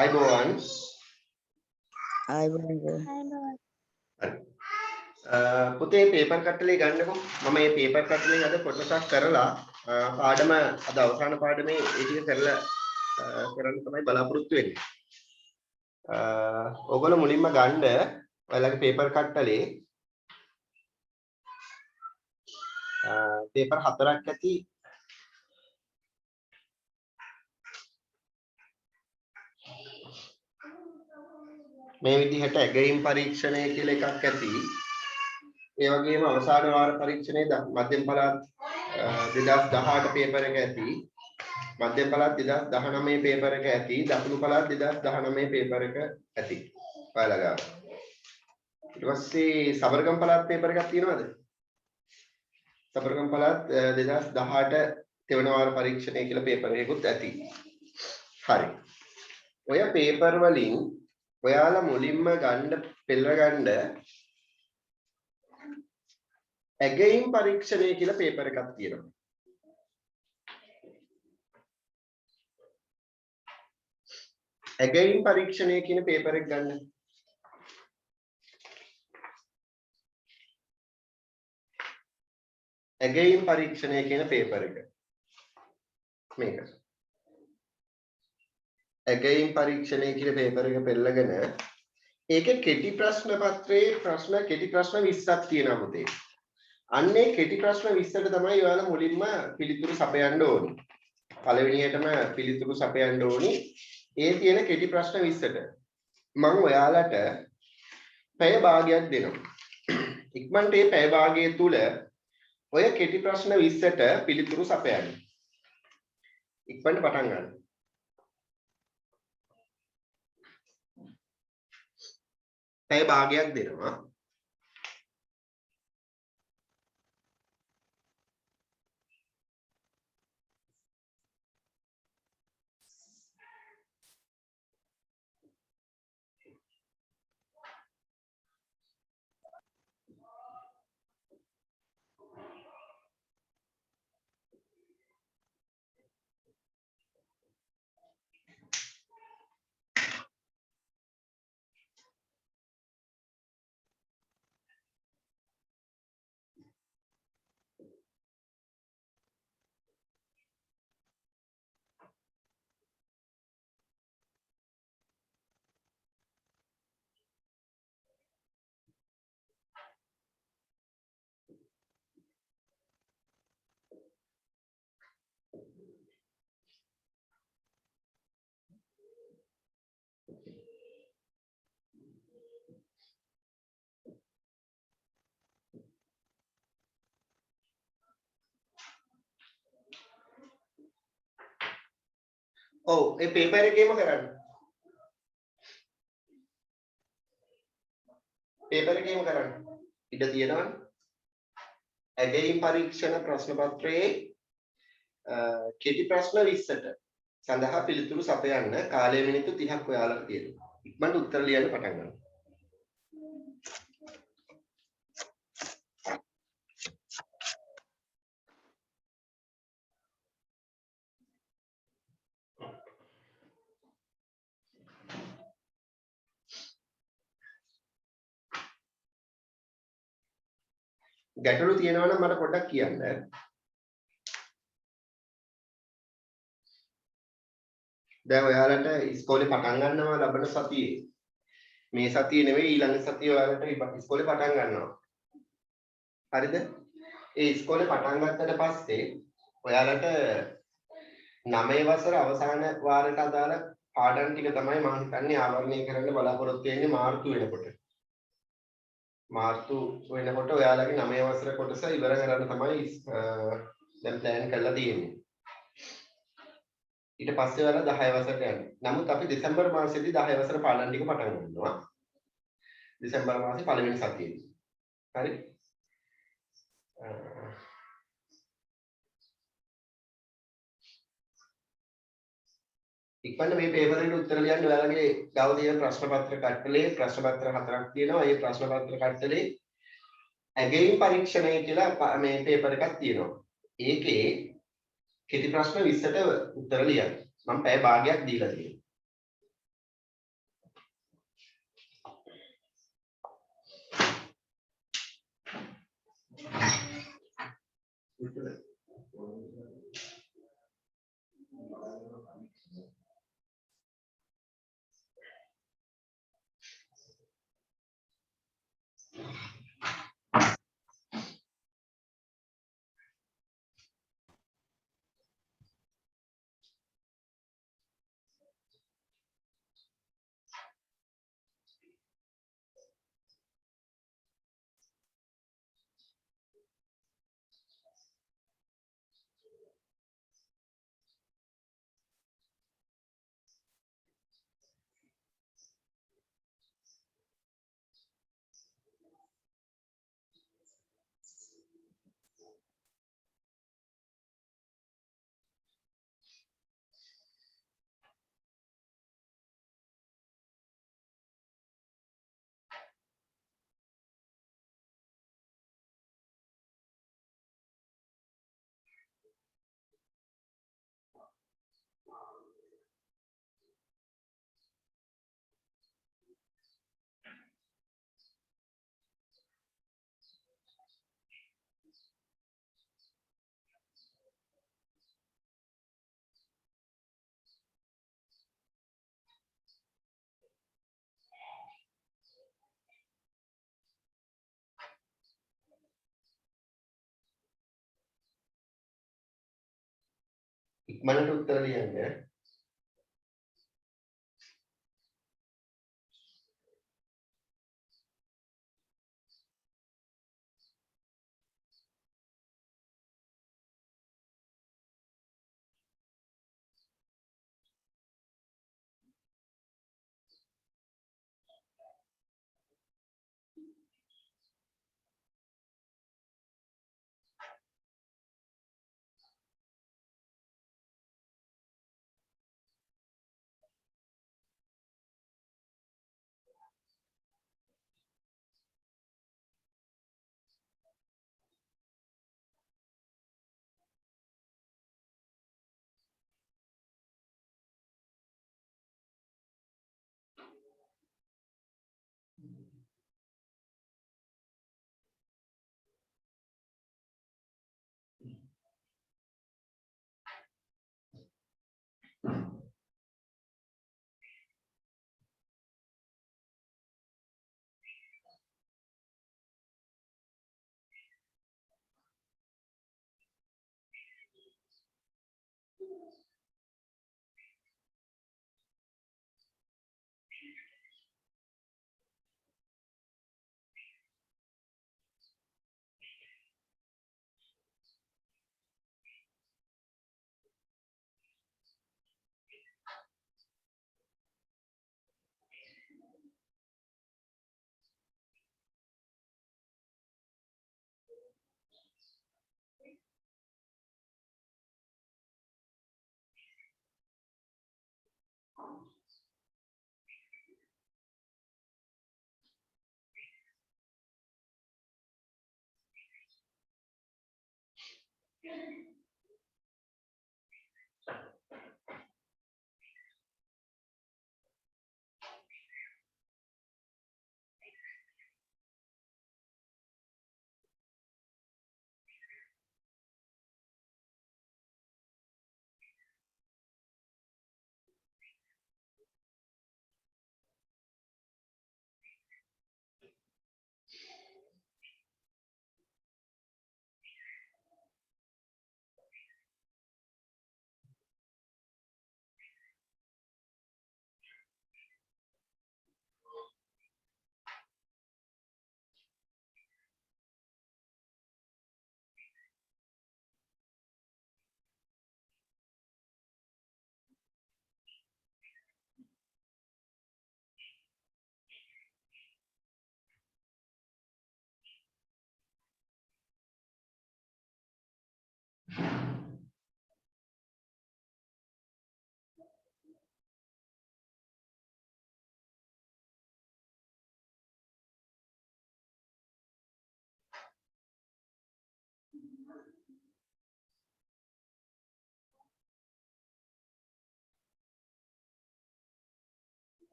අයිබෝවන් පුතේ පේපර් කට්ටලේ ගන්නකො මම මේ පේපර් කට්ටලේ අද කොටසක් කරලා පාඩම අද අවසාන පාඩමේ ඒ ටික කරලා කරන්න තමයි බලාපොරොත්තු වෙන්නේ. ඔයගොල්ලෝ මුලින්ම ගන්න ඔයාලගේ පේපර් කට්ටලේ පේපර් 4ක් ඇති මේ විදිහට ඇගයීම් පරීක්ෂණය කියලා එකක් ඇති. ඒ වගේම අවසාන වාර පරීක්ෂණයේ මධ්‍යම පළාත් 2018 පේපර් එක ඇති. මධ්‍යම පළාත් 2019 පේපර් එක ඇති. දකුණු පළාත් 2019 පේපර් එක ඇති. ඔයාලා ගාව. ඊට පස්සේ සබරගම් පළාත් පේපර් එකක් තියෙනවද? සබරගම් පළාත් 2018 තෙවන වාර පරීක්ෂණය කියලා පේපර් එකකුත් ඇති. හරි. ඔය පේපර් වලින් ඔයාලා මුලින්ම ගන්න පෙළ ගන්න ඇගයීම් පරීක්ෂණය කියලා පේපර් එකක් තියෙනවා. ඇගයීම් පරීක්ෂණය කියන පේපර් එක ගන්න. ඇගයීම් පරීක්ෂණය කියන පේපර් එක. මේක. ඇගයීම් පරීක්ෂණය කියන පේපර් එක පෙළගෙන ඒකේ කෙටි ප්‍රශ්න පත්‍රයේ කෙටි ප්‍රශ්න 20ක් තියෙනවා පුතේ. අන්නේ කෙටි ප්‍රශ්න 20ට තමයි ඔයාලා මුලින්ම පිළිතුරු සපයන්න ඕනේ. පළවෙනියටම පිළිතුරු සපයන්න ඕනේ. ඒ තියෙන කෙටි ප්‍රශ්න 20ට මම ඔයාලට පැය භාගයක් දෙනවා. ඉක්මනට මේ පැය භාගය තුල ඔය කෙටි ප්‍රශ්න 20ට පිළිතුරු සපයන්න. ඉක්මනට පටන් ගන්න. පැය භාගයක් දෙනවා. ඔව් ඒ පේපර් එකේම කරන්න. පේපර් එකේම කරන්න. ඉඩ තියෙනවනේ. ඇගයීම් පරීක්ෂණ ප්‍රශ්න පත්‍රයේ කෙටි ප්‍රශ්න 20ට සඳහා පිළිතුරු සපයන්න කාලය මිනිත්තු 30ක් ඔයාලට තියෙනවා. ඉක්මනට උත්තර ලියන්න පටන් ගන්න. ගැටලු තියෙනවා නම් මට පොඩ්ඩක් කියන්න. දැන් ඔයාලට ඉස්කෝලේ පටන් ගන්නවා ලබන සතියේ. මේ සතියේ නෙවෙයි ඊළඟ සතියේ ඔයාලට ඉස්කෝලේ පටන් ගන්නවා. හරිද? ඒ ඉස්කෝලේ පටන් ගත්තට පස්සේ ඔයාලට 9 වසර අවසාන වාරයට අදාළ පාඩම් ටික තමයි මම හිතන්නේ ආවරණය කරන්න බලාපොරොත්තු වෙන්නේ මාර්තු වෙනකොට. මාර්තු වෙනකොට ඔයාලගේ 9 වසර කොටස ඉවර කරන්න තමයි දැන් ප්ලෑන් කරලා තියෙන්නේ. ඊට පස්සේ ඔයාලා 10 වසරට යන්නේ. නමුත් අපි දෙසැම්බර් මාසෙදී 10 වසර පාඩම් ටික පටන් ගන්නවා. දෙසැම්බර් මාසේ පළවෙනි සතියේදී. හරි? ඉක්මනට මේ පේපර් එකට උත්තර ලියන්න ඔයාලගේ ගාව තියෙන ප්‍රශ්න පත්‍ර කට්ටලේ ප්‍රශ්න පත්‍ර 4ක් තියෙනවා. මේ ප්‍රශ්න පත්‍ර කට්ටලේ ඇගයීම් පරීක්ෂණය කියලා මේ පේපර් එකක් තියෙනවා. ඒකේ කෙටි ප්‍රශ්න 20ට උත්තර ලියන්න. මම පැය භාගයක් දීලා තියෙනවා. ඉක්මනට උත්තර ලියන්න.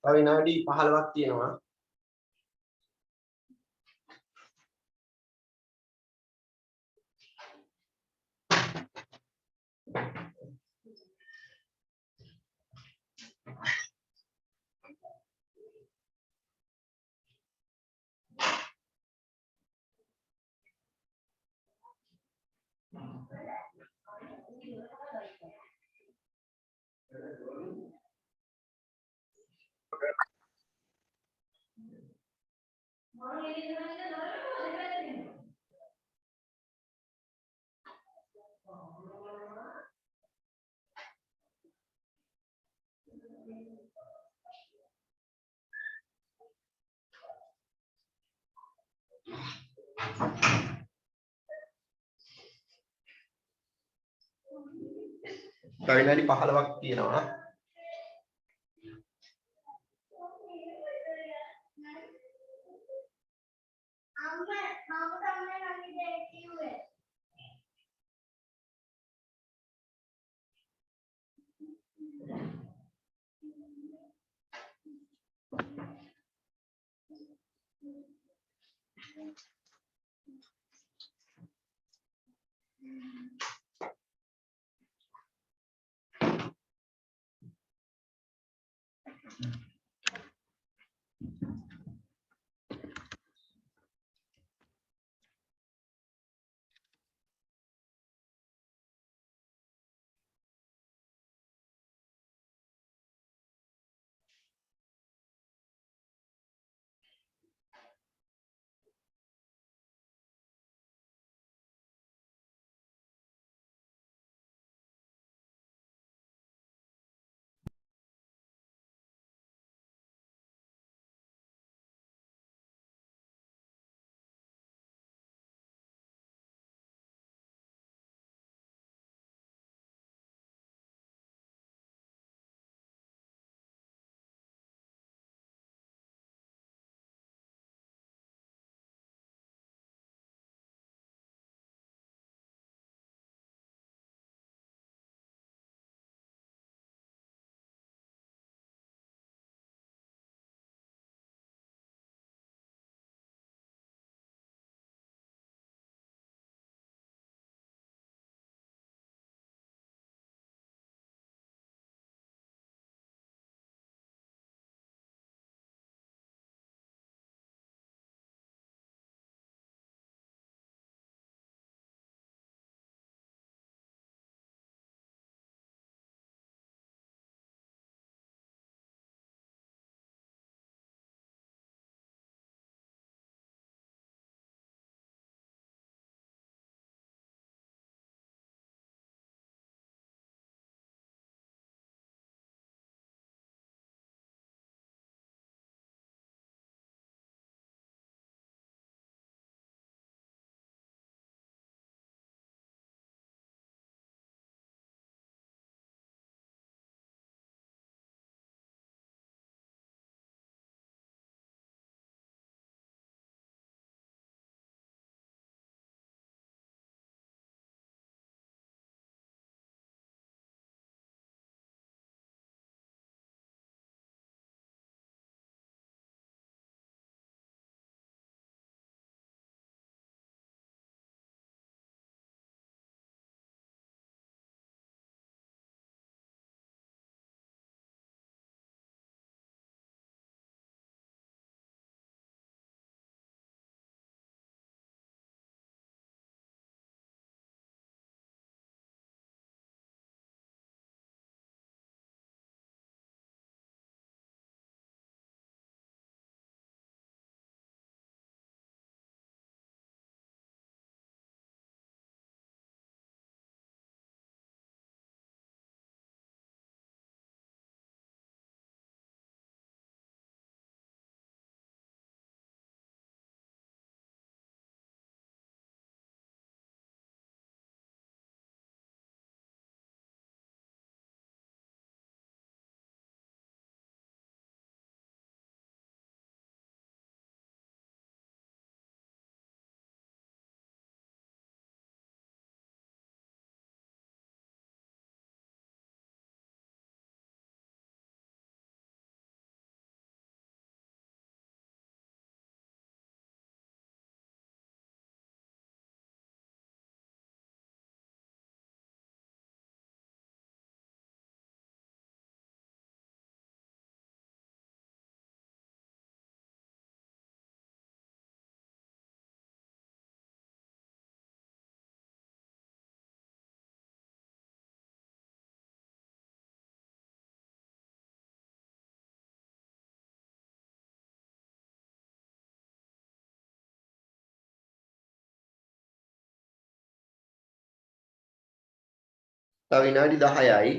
තව විනාඩි 15ක් තියෙනවා. තව විනාඩි 15ක් තියෙනවා. තව විනාඩි 10යි.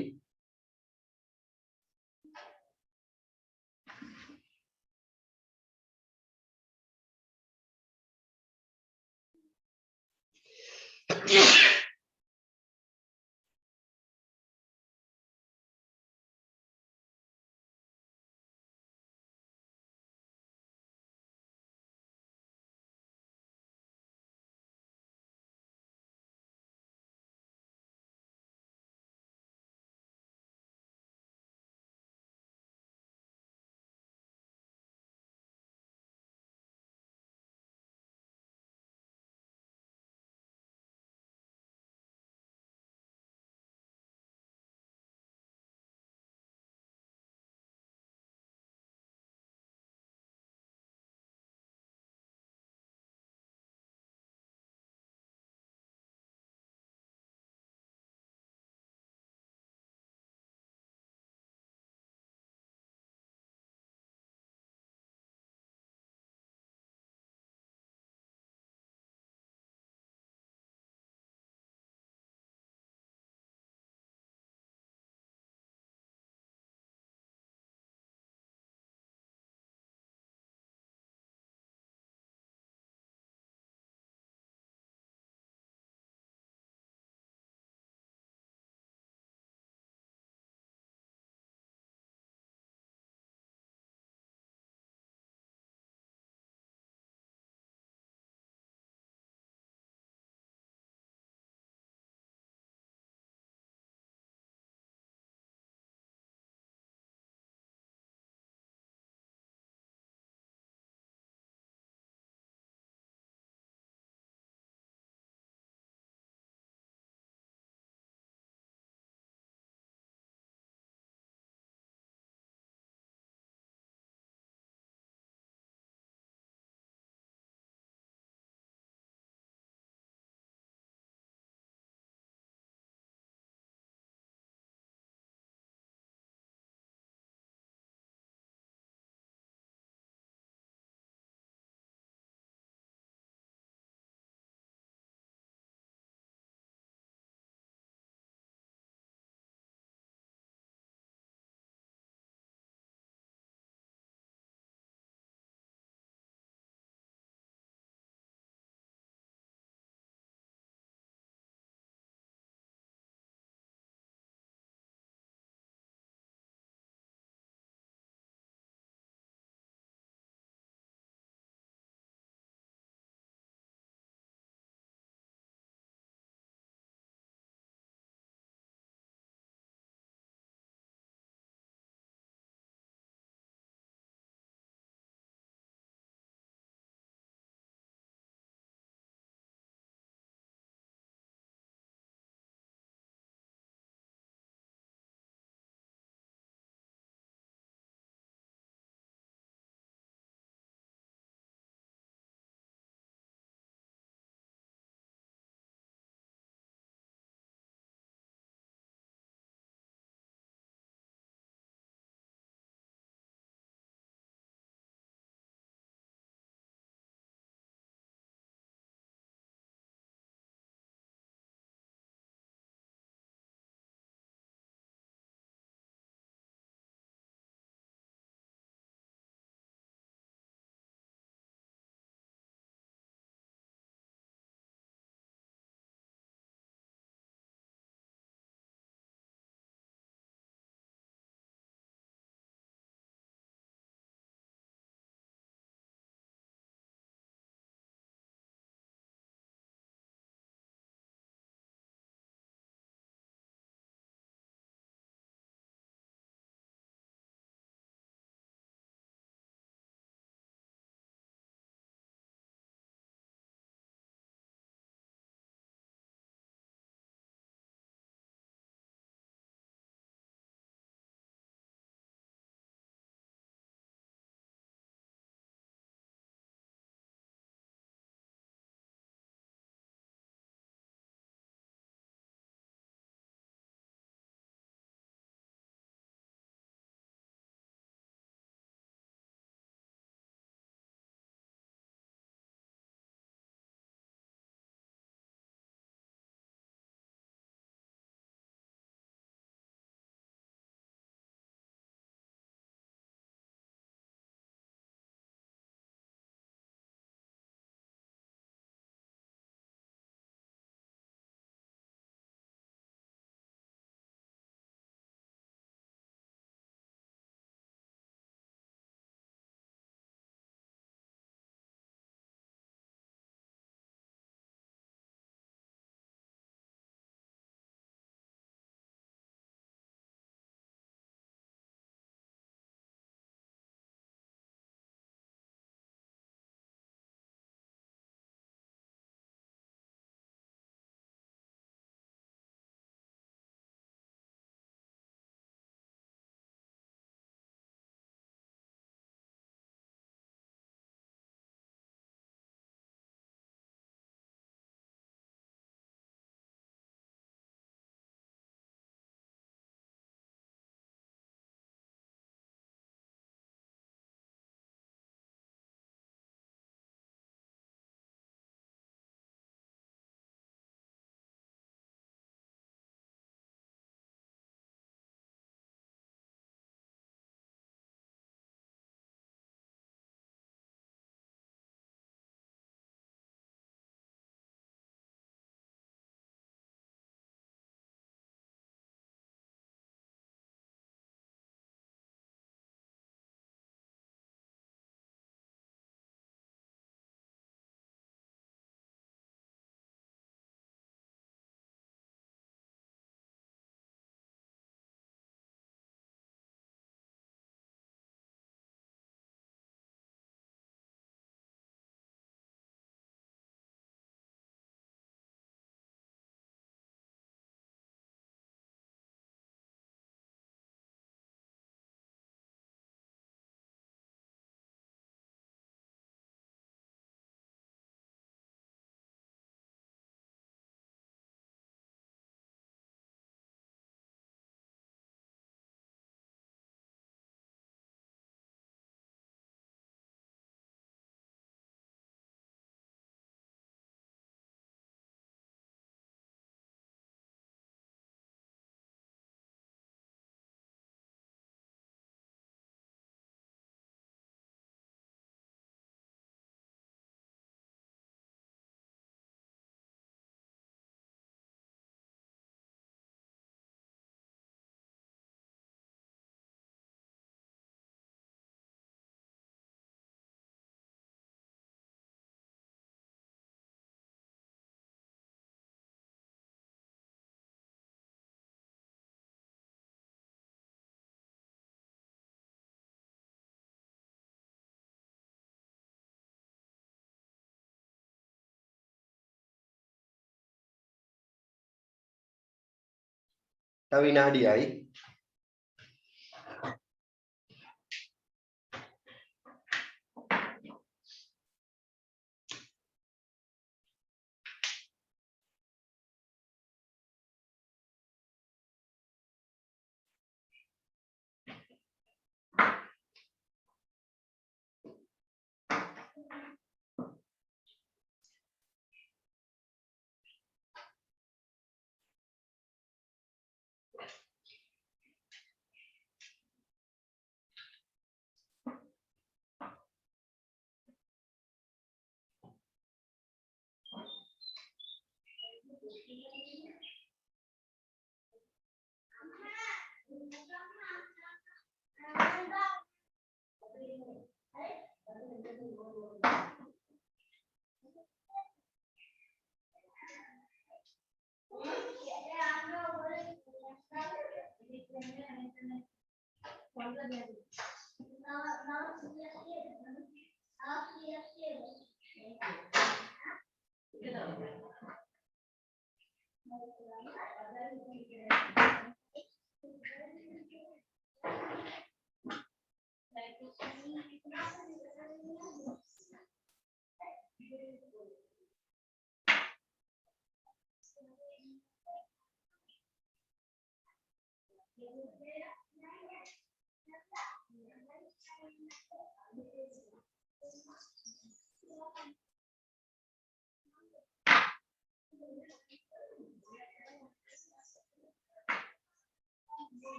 තව විනාඩියයි.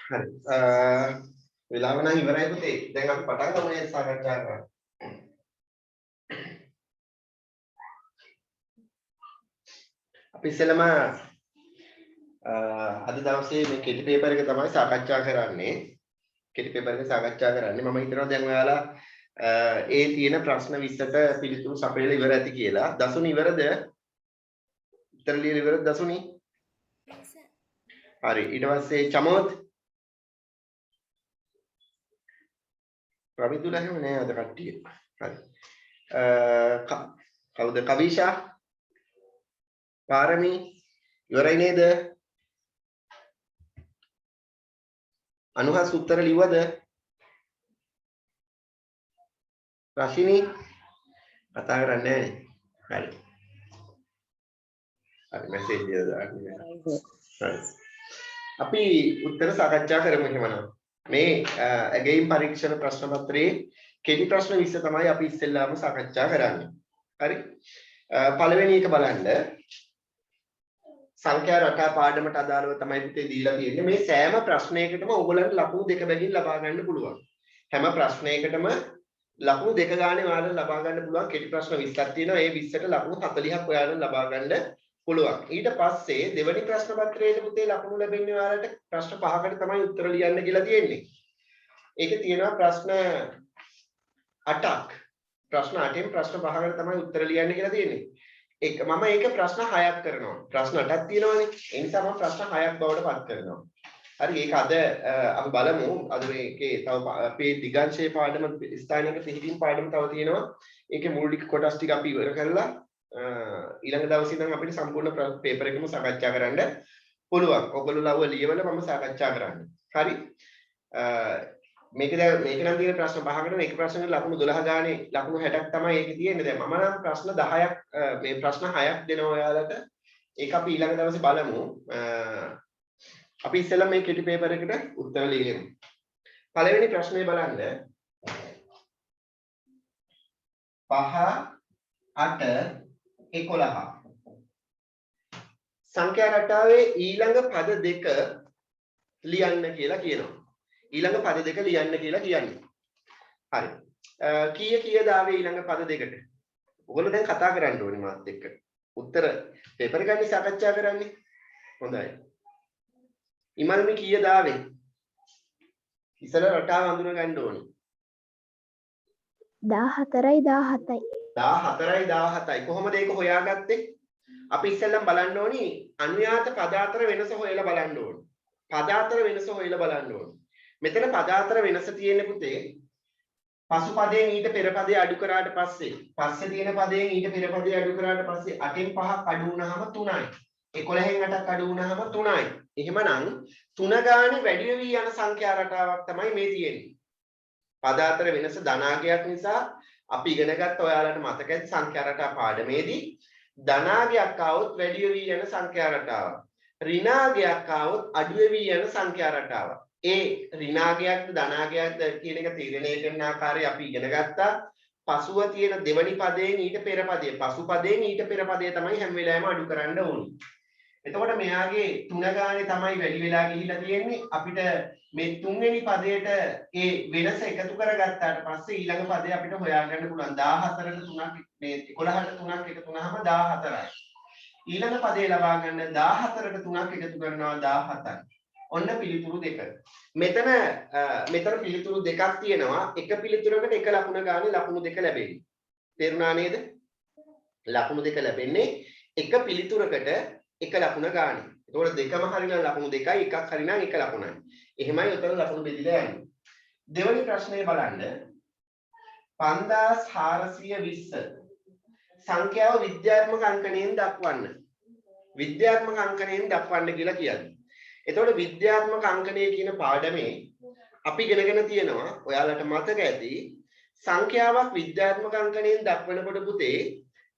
හරි. වෙලාව නම් ඉවරයි පුතේ. දැන් අපි පටන් ගමු නේද සාකච්ඡා කරන්න. අපි ඉස්සෙල්ලාම අද දවසේ මේ කෙටි පේපර් එක තමයි සාකච්ඡා කරන්නේ. කෙටි පේපර් එක සාකච්ඡා කරන්නේ. මම හිතනවා දැන් ඔයාලා ඒ තියෙන ප්‍රශ්න 20ට පිළිතුරු සපයලා ඉවර ඇති කියලා. දසුනි ඉවරද? උත්තර ලියලා ඉවරද දසුනි? හරි. ඊට පස්සේ චමෝත් රවිදුල එහෙම නෑ අද කට්ටිය. හරි. කවුද කවිෂා? පාරමී ඉවරයි නේද? අනුහස් උත්තර ලිව්වද? රශිනි කතා කරන්නේ නැහැ. හරි. හරි මැසේජ් එක දාන්න. හරි. අපි උත්තර සාකච්ඡා කරමු එහෙමනම්. මේ ඇගීම් පරීක්ෂණ ප්‍රශ්න පත්‍රයේ කෙටි ප්‍රශ්න 20 තමයි අපි ඉස්සෙල්ලාම සාකච්ඡා කරන්නේ. හරි. පළවෙනි එක බලන්න. සංඛ්‍යා රටා පාඩමට අදාළව තමයි පුතේ දීලා තියෙන්නේ. මේ සෑම ප්‍රශ්නයකටම ඔයගොල්ලන්ට ලකුණු දෙක බැගින් ලබා ගන්න පුළුවන්. හැම ප්‍රශ්නයකටම ලකුණු දෙක ගානේ ඔයාලට ලබා ගන්න පුළුවන්. කෙටි ප්‍රශ්න 20ක් තියෙනවා. ඒ 20ට ලකුණු 40ක් ඔයාලට ලබා ගන්න පුළුවන්. ඊට පස්සේ දෙවෙනි ප්‍රශ්න පත්‍රයේ පුතේ ලකුණු ලැබෙන්නේ ඔයාලට ප්‍රශ්න 5කට තමයි උත්තර ලියන්න කියලා තියෙන්නේ. ඒකේ තියෙනවා ප්‍රශ්න 8ක්. ප්‍රශ්න 8න් ප්‍රශ්න 5කට තමයි උත්තර ලියන්න කියලා තියෙන්නේ. මම ඒක ප්‍රශ්න 6ක් කරනවා. ප්‍රශ්න 8ක් තියෙනවානේ. ඒ නිසා මම ප්‍රශ්න 6ක් බවට පත් කරනවා. හරි ඒක අද අපි බලමු. අද මේකේ තව අපේ දිගංශයේ පාඩම ස්ථානික පිළිගින් පාඩම තව තියෙනවා. ඒකේ මූලික කොටස් ටික අපි ඉවර කරලා ඊළඟ දවසේ ඉඳන් අපිට සම්පූර්ණ පේපර් එකම සාකච්ඡා කරන්න පුළුවන්. ඔයගොල්ලෝ ලව්ව ලියවල මම සාකච්ඡා කරන්න. හරි. මේක නම් තියෙන ප්‍රශ්න 5කට මේක ප්‍රශ්නෙට ලකුණු 12 ගානේ ලකුණු 60ක් තමයි ඒකේ තියෙන්නේ. දැන් මම නම් ප්‍රශ්න 10ක් මේ ප්‍රශ්න 6ක් දෙනවා ඔයාලට. ඒක අපි ඊළඟ දවසේ බලමු. අපි ඉස්සෙල්ලා මේ කෙටි පේපර් එකට උත්තර ලියමු. පළවෙනි ප්‍රශ්නේ බලන්න. 5 8 11 සංඛ්‍යා රටාවේ ඊළඟ පද දෙක ලියන්න කියලා කියනවා. ඊළඟ පද දෙක ලියන්න කියලා කියන්නේ. හරි. කීයද ආවේ ඊළඟ පද දෙකට? ඔයගොල්ලෝ දැන් කතා කරන්න ඕනේ මාත් එක්ක. උත්තර පේපර් ගන්න සාකච්ඡා කරන්නේ. හොඳයි. ඉමල්මි කීයද ආවේ? ඉතල රටාව අඳුර ගන්න ඕනේ. 14යි 17යි. 14යි 17යි. කොහොමද ඒක හොයාගත්තේ? අපි ඉස්සෙල්ලම බලන්න ඕනි අනුයාත පද අතර වෙනස හොයලා බලන්න ඕනි. පද අතර වෙනස හොයලා බලන්න ඕනි. මෙතන පද අතර වෙනස තියෙන්නේ පුතේ පසු පදයෙන් ඊට පෙර පදේ අඩු කරාට පස්සේ පස්සේ තියෙන පදයෙන් ඊට පෙර පදේ අඩු කරාට පස්සේ 8න් 5ක් අඩු වුණාම 3යි. 11න් 8ක් අඩු වුණාම 3යි. එහෙමනම් 3 ගානේ වැඩි වෙවි යන සංඛ්‍යා රටාවක් තමයි මේ තියෙන්නේ. පද අතර වෙනස ධනාගයක් නිසා අපි ඉගෙන ගත්ත ඔයාලට මතක ඇති සංඛ්‍යා රටා පාඩමේදී ධනාගයක් ආවොත් වැඩි වෙවි යන සංඛ්‍යා රටාවක්. ඍණාගයක් ආවොත් අඩු වෙවි යන සංඛ්‍යා රටාවක්. ඒ ඍණාගයක්ද ධනාගයක්ද කියන එක තීරණය කරන ආකාරය අපි ඉගෙන ගත්තා. පසුව තියෙන දෙවනි පදයෙන් ඊට පෙර පදයේ පසු පදයෙන් ඊට පෙර පදයේ තමයි හැම වෙලාවෙම අඩු කරන්න ඕනේ. එතකොට මෙයාගේ 3 ගානේ තමයි වැඩි වෙලා ගිහිලා තියෙන්නේ. අපිට මේ තුන්වෙනි පදයට ඒ වෙනස එකතු කරගත්තාට පස්සේ ඊළඟ පදේ අපිට හොයාගන්න පුළුවන් 14ට 3ක් මේ 11ට 3ක් එකතු වුණාම 14යි. ඊළඟ පදේ ලබා ගන්න 14ට 3ක් එකතු කරනවා 17යි. ඔන්න පිළිතුරු දෙක. මෙතන පිළිතුරු දෙකක් තියෙනවා. එක පිළිතුරකට එක ලකුණ ගානේ ලකුණු දෙක ලැබෙන්නේ. තේරුණා නේද? ලකුණු දෙක ලැබෙන්නේ එක පිළිතුරකට එක ලකුණ ගානේ. එතකොට දෙකම හරිනම් ලකුණු දෙකයි, එකක් හරිනම් එක ලකුණයි. එහෙමයි උතන ලකුණු බෙදලා යන්නේ. දෙවෙනි ප්‍රශ්නේ බලන්න. 5420 සංඛ්‍යාව විද්‍යාත්මක අංකණයෙන් දක්වන්න. විද්‍යාත්මක අංකණයෙන් දක්වන්න කියලා කියන්නේ. එතකොට විද්‍යාත්මක අංකණය කියන පාඩමේ අපි ඉගෙනගෙන තියෙනවා ඔයාලට මතක ඇති සංඛ්‍යාවක් විද්‍යාත්මක අංකණයෙන් දක්වනකොට පුතේ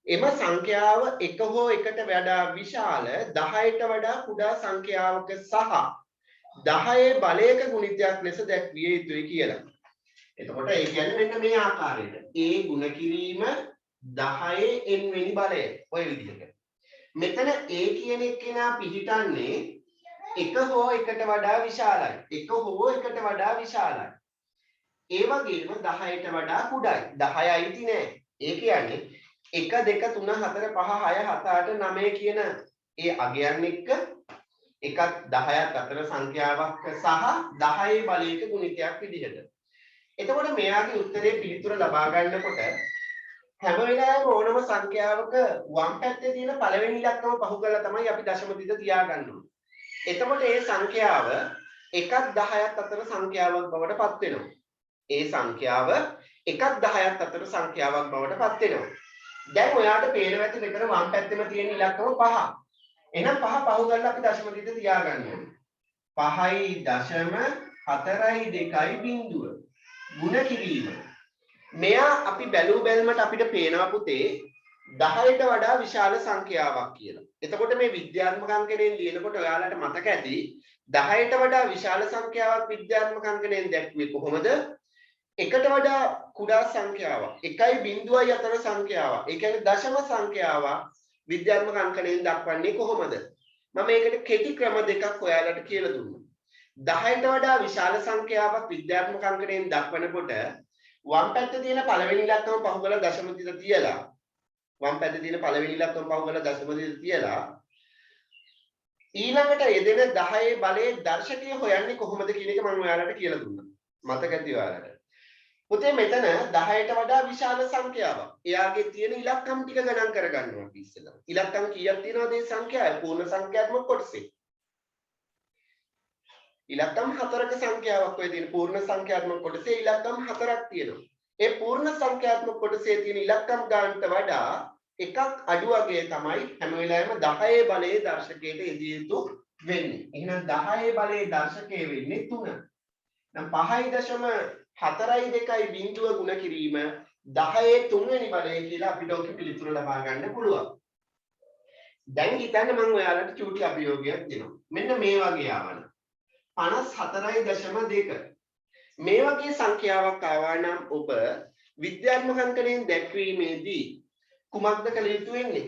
එම සංඛ්‍යාව එක හෝ එකට වඩා විශාල 10ට වඩා කුඩා සංඛ්‍යාවක සහ 10 බලයක ගුණිතයක් ලෙස දැක්විය යුතුයි කියලා. එතකොට ඒ කියන්නේ මෙන්න මේ ආකාරයට. A ගුණ කිරීම 10 n වෙනි බලය ඔය විදිහට. මෙතන A කියන එක්කෙනා පිළිටන්නේ එක හෝ එකට වඩා විශාලයි. එක හෝ එකට වඩා විශාලයි. ඒ වගේම 10ට වඩා කුඩායි. 10 අයිති නෑ. ඒ කියන්නේ 1 2 3 4 5 6 7 8 9 කියන ඒ අගයන් එක්ක එකක් 10ක් අතර සංඛ්‍යාවක් සහ 10 බලයක ගුණිතයක් විදිහට. එතකොට මෙයාගේ උත්තරේ පිළිතුර ලබා ගන්නකොට හැම වෙලාවෙම ඕනම සංඛ්‍යාවක වම් පැත්තේ තියෙන පළවෙනි ඉලක්කම පහු කරලා තමයි අපි දශම තිත තියාගන්න ඕනේ. එතකොට මේ සංඛ්‍යාව 1ක් 10ක් අතර සංඛ්‍යාවක් බවට පත් වෙනවා. ඒ සංඛ්‍යාව 1ක් 10ක් අතර සංඛ්‍යාවක් බවට පත් වෙනවා. දැන් ඔයාට පේනවා ඇති මෙතන වම් පැත්තේම තියෙන ඉලක්කම 5. එහෙනම් 5 පහු කරලා අපි දශම තිත තියාගන්න ඕනේ. 5.42 බිංදුව ගුණ කිරීම. මෙයා අපි බැලූ බැලමට අපිට පේනවා පුතේ 10ට වඩා විශාල සංඛ්‍යාවක් කියලා. එතකොට මේ විද්‍යාත්මක අංකණයෙන් ලියනකොට ඔයාලට මතක ඇති 10ට වඩා විශාල සංඛ්‍යාවක් විද්‍යාත්මක අංකණයෙන් දැක්වේ කොහොමද? එකට වඩා කුඩා සංඛ්‍යාවක් 1.0යි අතර සංඛ්‍යාවක්. ඒ කියන්නේ දශම සංඛ්‍යාවක් විද්‍යාත්මක අංකණයෙන් දක්වන්නේ කොහොමද? මම මේකට කෙටි ක්‍රම දෙකක් ඔයාලට කියලා දුන්නා. 10ට වඩා විශාල සංඛ්‍යාවක් විද්‍යාත්මක අංකණයෙන් දක්වනකොට වම් පැත්තේ තියෙන පළවෙනි ඉලක්කම පහු කරලා දශම තිත තියලා වම් පැත්තේ තියෙන පළවෙනි ඉලක්කම පහු කරලා දශම තිත තියලා ඊළඟට යෙදෙන 10 බලයේ දර්ශකය හොයන්නේ කොහොමද කියන එක මම ඔයාලට කියලා දුන්නා. මතක ඇති ඔයාලට. පුතේ මෙතන 10ට වඩා විශාල සංඛ්‍යාවක්. එයාගේ තියෙන ඉලක්කම් ටික ගණන් කරගන්නවා අපි ඉස්සෙල්ලා. ඉලක්කම් කීයක් තියෙනවද මේ සංඛ්‍යාවේ? පූර්ණ සංඛ්‍යාත්මක කොටසේ. ඉලක්කම් 4ක සංඛ්‍යාවක් ඔය තියෙන පූර්ණ සංඛ්‍යාත්මක කොටසේ ඉලක්කම් 4ක් තියෙනවා. ඒ පූර්ණ සංඛ්‍යාත්මක කොටසේ තියෙන ඉලක්කම් ගානට වඩා එකක් අඩු වගේ තමයි හැම වෙලාවෙම 10 බලයේ දර්ශකයට යෙදිය යුතු වෙන්නේ. එහෙනම් 10 බලයේ දර්ශකය වෙන්නේ 3. නම් 5.42 බිංදුව ගුණ කිරීම 10 3වෙනි බලය කියලා අපිට ඔක පිළිතුර ලබා ගන්න පුළුවන්. දැන් හිතන්න මම ඔයාලට චූටි අභියෝගයක් දෙනවා. මෙන්න මේ වගේ ආවන 54.2 මේ වගේ සංඛ්‍යාවක් ආවා නම් ඔබ විද්‍යාත්මක අංකණයෙන් දැක්වීමේදී කුමක්ද කළ යුතු වෙන්නේ?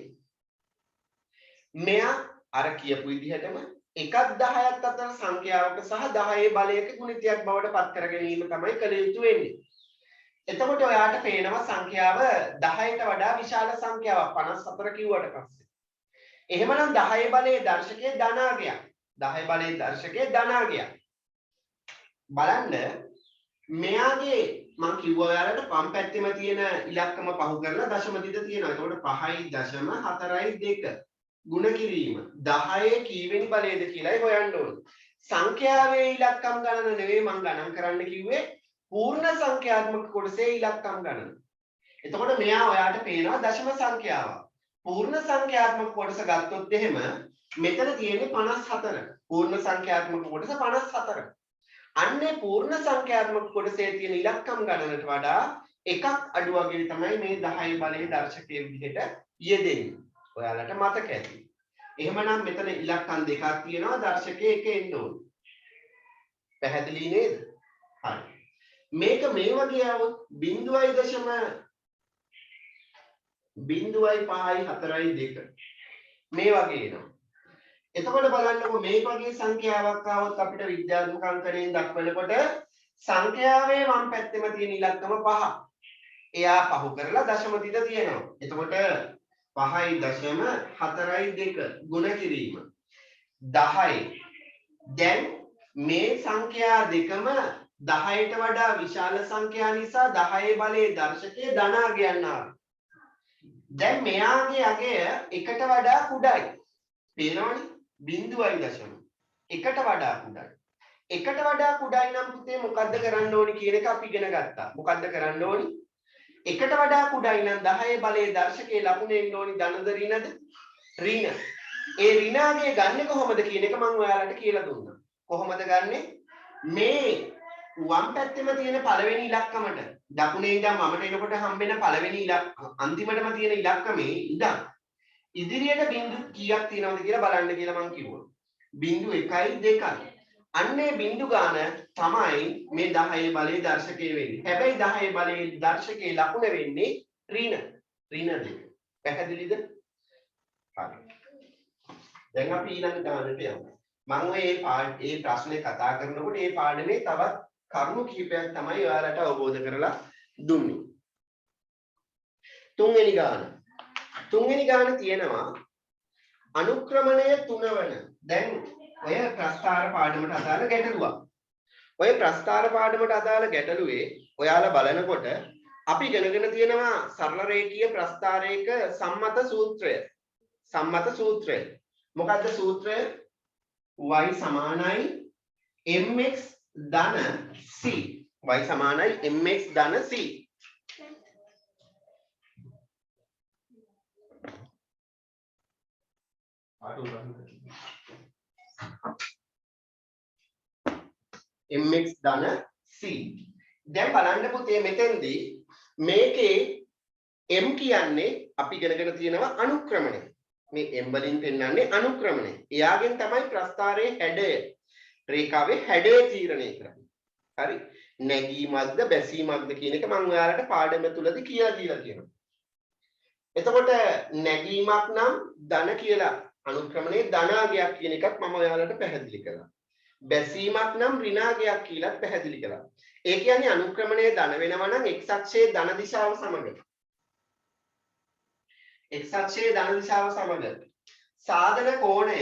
මෙයා අර කියපු විදිහටම 1ක් 10ක් අතර සංඛ්‍යාවක සහ 10 බලයක ගුණිතයක් බවට පත් කර ගැනීම තමයි කළ යුතු වෙන්නේ. එතකොට ඔයාට පේනවා සංඛ්‍යාව 10ට වඩා විශාල සංඛ්‍යාවක් 54 කිව්වට පස්සේ. එහෙමනම් 10 බලයේ දර්ශකයේ ධනාගයක්. 10 බලයේ දර්ශකයේ ධනාගයක්. බලන්න මෙයාගේ මම කිව්වා ඔයාලට වම් පැත්තේම තියෙන ඉලක්කම පහු කරලා දශම තිත තියෙනවා. ඒකට 5.42 ගුණ කිරීම 10 කීවෙනි බලයේද කියලායි හොයන්න ඕනේ. සංඛ්‍යාවේ ඉලක්කම් ගණන නෙවෙයි මම ගණන් කරන්න කිව්වේ පූර්ණ සංඛ්‍යාත්මක කොටසේ ඉලක්කම් ගණන. එතකොට මෙයා ඔයාට පේනවා දශම සංඛ්‍යාව. පූර්ණ සංඛ්‍යාත්මක කොටස ගත්තොත් එහෙම මෙතන තියෙන්නේ 54. පූර්ණ සංඛ්‍යාත්මක කොටස 54. අන්නේ පූර්ණ සංඛ්‍යාත්මක කොටසේ තියෙන ඉලක්කම් ගණනට වඩා එකක් අඩු වගේ තමයි මේ 10 බලයේ දර්ශකයේ විදිහට යෙදෙන්නේ. ඔයාලට මතක ඇති. එහෙමනම් මෙතන ඉලක්කම් දෙකක් තියෙනවා දර්ශකයේ එක එන්න ඕනේ. පැහැදිලි නේද? හරි. මේක මේ වගේ આવොත් 0.5 මේ වගේ එනවා. එතකොට බලන්නකො මේ වගේ සංඛ්‍යාවක් ආවොත් අපිට විද්‍යාත්මක අංකණයෙන් දක්වනකොට සංඛ්‍යාවේ වම් පැත්තෙම තියෙන ඉලක්කම 5. එයා පහු කරලා දශම තිත තියෙනවා. එතකොට 5.42 ගුණ කිරීම 10. දැන් මේ සංඛ්‍යා දෙකම 10ට වඩා විශාල සංඛ්‍යා නිසා 10 බලයේ දර්ශකයේ ධනාගයන් ආවා. දැන් මෙයාගේ අගය එකට වඩා කුඩායි. පේනවනේ? 0.1 එකට වඩා කුඩායි. එකට වඩා කුඩායි නම් පුතේ මොකද්ද කරන්න ඕනි කියන එක අපි ඉගෙන ගත්තා. මොකද්ද කරන්න ඕනි? එකට වඩා කුඩායි නම් 10 බලයේ දර්ශකයේ ලකුණු එන්න ඕනි ධනද ඍණද? ඍණ. ඒ ඍණාගේ ගන්නෙ කොහොමද කියන එක මම ඔයාලට කියලා දුන්නා. කොහොමද ගන්නෙ? මේ වම් පැත්තෙම තියෙන පළවෙනි ඉලක්කමට දකුණේ ඉඳන් වමට එනකොට හම්බෙන පළවෙනි අන්තිමටම තියෙන ඉලක්කමේ ඉඳන් ඉදිරියට බිංදු කීයක් තියෙනවද කියලා බලන්න කියලා මම කිව්වා. 0.1 අන්නේ බිංදු ගාන තමයි මේ 10 බලයේ දර්ශකයේ වෙන්නේ. හැබැයි 10 බලයේ දර්ශකයේ ලකුණ වෙන්නේ ඍණ. ඍණ දෙක. පැහැදිලිද? හරි. දැන් අපි ඊළඟ ගානට යමු. මම මේ ප්‍රශ්නේ කතා කරනකොට මේ පාඩමේ තවත් කරුණු කිහිපයක් තමයි ඔයාලට අවබෝධ කරලා දුන්නේ. තුන්වෙනි ගාන තියෙනවා අනුක්‍රමණය 3 වන. දැන් ඔය ප්‍රස්ථාර පාඩමට අදාළ ගැටලුවක්. ඔය ප්‍රස්ථාර පාඩමට අදාළ ගැටලුවේ ඔයාලා බලනකොට අපි ඉගෙනගෙන තියෙනවා සරල රේඛීය ප්‍රස්ථාරයක සම්මත සූත්‍රය. මොකද්ද සූත්‍රය? y සමානයි mx ධන c. y සමානයි mx ධන c. mx ධන c. දැන් බලන්න පුතේ මෙතෙන්දී මේකේ m කියන්නේ අපි ඉගෙනගෙන තියෙනවා අනුක්‍රමණය. මේ m වලින් පෙන්වන්නේ අනුක්‍රමණය. එයාගෙන් තමයි ප්‍රස්ථාරයේ හැඩය රේඛාවේ හැඩය තීරණය කරන්නේ. හරි. නැගීමක්ද බැසීමක්ද කියන එක මම ඔයාලට පාඩම තුලදී කියලා දීලා තියෙනවා. එතකොට නැගීමක් නම් ධන කියලා අනුක්‍රමණයේ ධනාගයක් කියන එකත් මම ඔයාලට පැහැදිලි කළා. බැසීමක් නම් ඍණාගයක් කියලා පැහැදිලි කළා. ඒ කියන්නේ අනුක්‍රමණයේ ධන වෙනවා නම් x අක්ෂයේ ධන දිශාව සමග. x අක්ෂයේ ධන දිශාව සමග සාධන කෝණය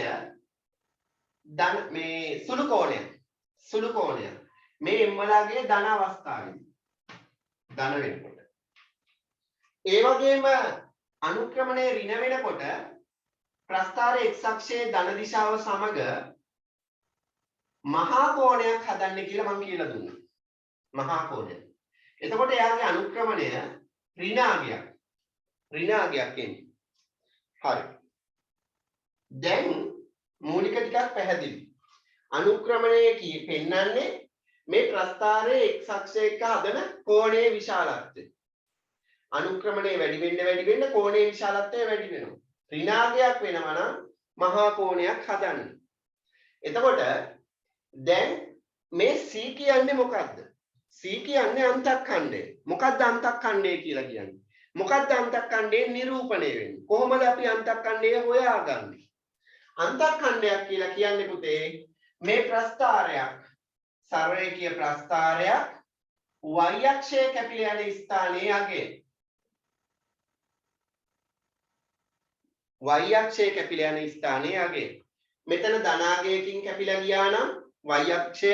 ධන මේ සුළු කෝණය මේ m වලගේ ධන අවස්ථාවේදී ධන වෙනකොට ඒ වගේම අනුක්‍රමණයේ ඍණ වෙනකොට ප්‍රස්ථාරයේ x අක්ෂයේ ධන දිශාව සමග මහා කෝණයක් හදන්න කියලා මම කියලා දුන්නා. මහා කෝණය. එතකොට එයාගේ අනුක්‍රමණය ඍණාගයක් එන්නේ. හරි. දැන් මූලික ටිකක් පැහැදිලි. අනුක්‍රමණය පෙන්වන්නේ මේ ප්‍රස්ථාරයේ x අක්ෂය එක්ක හදන කෝණයේ විශාලත්වය. අනුක්‍රමණය වැඩි වෙන්න කෝණයේ විශාලත්වය වැඩි වෙනවා. ඍණාගයක් වෙනවා නම් මහා කෝණයක් හදන්න. එතකොට දැන් මේ c කියන්නේ මොකද්ද? c කියන්නේ අන්තක්ඛණ්ඩය. මොකද්ද අන්තක්ඛණ්ඩය කියලා කියන්නේ? මොකද්ද අන්තක්ඛණ්ඩේ නිරූපණය වෙන්නේ? කොහොමද අපි අන්තක්ඛණ්ඩය හොයාගන්නේ? අන්තක්ඛණ්ඩයක් කියලා කියන්නේ පුතේ මේ ප්‍රස්ථාරයක් සරලරේඛීය ප්‍රස්ථාරයක් y අක්ෂයේ කැපිලා යන ස්ථානයේ අගය. y අක්ෂයේ කැපිලා යන ස්ථානයේ අගය. මෙතන ධනාගයකින් කැපිලා ගියා නම් y අක්ෂය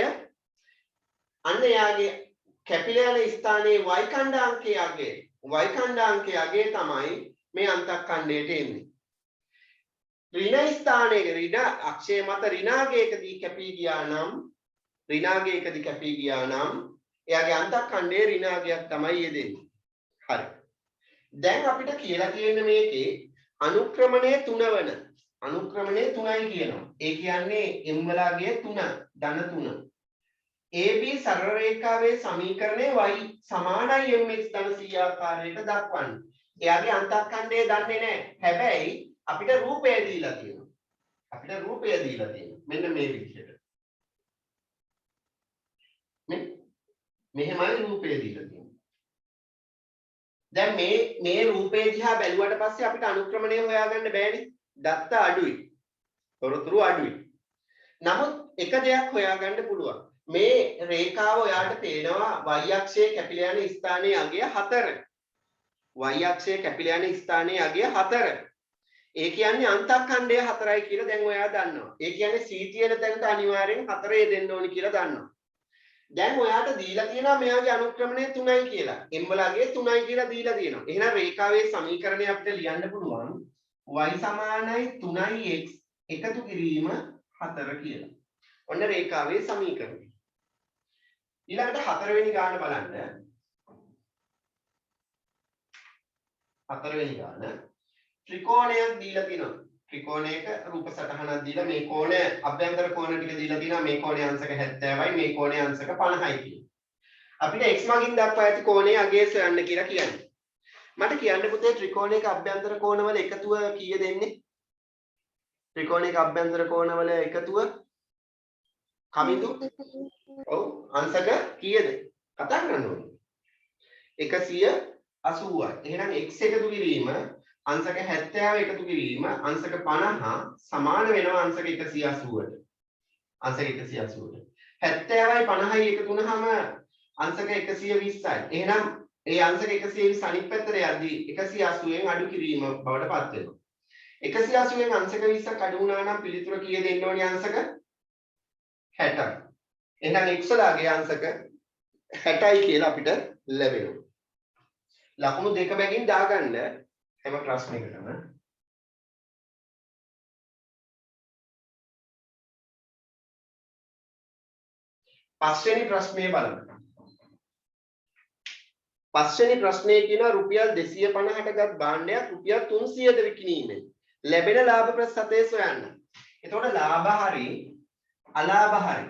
අන්න යාගේ කැපිලා යන ස්ථානයේ y ඛණ්ඩාංකයේ අගය. y ඛණ්ඩාංකයේ අගය තමයි මේ අන්තක්ඛණ්ඩයට එන්නේ. ඍණ ස්ථානයේ ඍණ අක්ෂය මත ඍණාගයකදී කැපී ගියා නම් ඍණාගයකදී කැපී ගියා නම් එයාගේ අන්තක්ඛණ්ඩයේ ඍණාගයක් තමයි යෙදෙන්නේ. හරි. දැන් අපිට කියලා තියෙන මේකේ අනුක්‍රමණය 3 වන අනුක්‍රමණය 3යි කියනවා. ඒ කියන්නේ m වලගේ 3 ධන 3. AB සරල රේඛාවේ සමීකරණය y සමානයි mx ධන c ආකාරයට දක්වන්න. එයාගේ අන්තක්ඛණ්ඩය දන්නේ නැහැ. හැබැයි අපිට රූපය දීලා තියෙනවා. මෙන්න මේ විදිහට. මෙහෙමයි රූපය දීලා තියෙන්නේ. දැන් මේ රූපේ දිහා බැලුවට පස්සේ අපිට අනුක්‍රමණය හොයාගන්න බෑනේ. දත්ත අඩුයි. තොරතුරු අඩුයි. නමුත් එක දෙයක් හොයාගන්න පුළුවන්. මේ රේඛාව ඔයාලට පේනවා y අක්ෂයේ කැපිලා යන ස්ථානයේ අගය 4. y අක්ෂයේ කැපිලා යන ස්ථානයේ අගය 4. ඒ කියන්නේ අන්තක්ඛණ්ඩය 4යි කියලා දැන් ඔයා දන්නවා. ඒ කියන්නේ c තියෙන තැනට අනිවාර්යෙන් 4 දෙන්න ඕනි කියලා දන්නවා. දැන් ඔයාට දීලා තියෙනවා මෙයාගේ අනුක්‍රමණය 3යි කියලා. m වලගේ 3යි කියලා දීලා තියෙනවා. එහෙනම් රේඛාවේ සමීකරණය අපිට ලියන්න පුළුවන් y සමානයි 3x එකතු කිරීම 4 කියලා. ඔන්න රේඛාවේ සමීකරණය. ඊළඟට 4 වෙනි ගාන බලන්න. 4 වෙනි ගාන ත්‍රිකෝණයක් දීලා තියෙනවා. ත්‍රිකෝණයක රූප සටහනක් දීලා මේ කෝණය අභ්‍යන්තර කෝණ ටික දීලා තියෙනවා. මේ කෝණය අංශක 70යි මේ කෝණය අංශක 50යි කියලා. අපිට x මගින් දක්වා ඇති කෝණයේ අගය සොයන්න කියලා කියන්නේ. මට කියන්න පුතේ ත්‍රිකෝණයක අභ්‍යන්තර කෝණවල එකතුව කීයද එන්නේ? ත්‍රිකෝණයක අභ්‍යන්තර කෝණවල එකතුව කමිතු ඔව් අංශක කීයද? කතා කරන්න ඕනේ. 180යි. එහෙනම් x එකතු කිරීම අංශක 70 එකතු කිරීම අංශක 50 සමාන වෙනවා අංශක 180ට. අංශක 180ට. 70යි 50යි එකතු වුනහම අංශක 120යි. එහෙනම් ඒ අංශක 120 අනිත් පැත්තට යද්දී 180න් අඩු කිරීම බවට පත් වෙනවා. 180න් අංශක 20ක් අඩු වුණා නම් පිළිතුර කීයද එන්න ඕනේ අංශක 60යි. එහෙනම් x වලගේ අංශක 60යි කියලා අපිට ලැබෙනවා. ලකුණු දෙක බැගින් දාගන්න හැම ප්‍රශ්නයකටම පස්වෙනි ප්‍රශ්නේ බලන්න. පස්වෙනි ප්‍රශ්නේ කියනවා රුපියල් 250කට භාණ්ඩයක් රුපියල් 300ද විකිණීමෙන් ලැබෙන ලාභ ප්‍රතිශතය සොයන්න. එතකොට ලාභ හරි අලාභ හරි.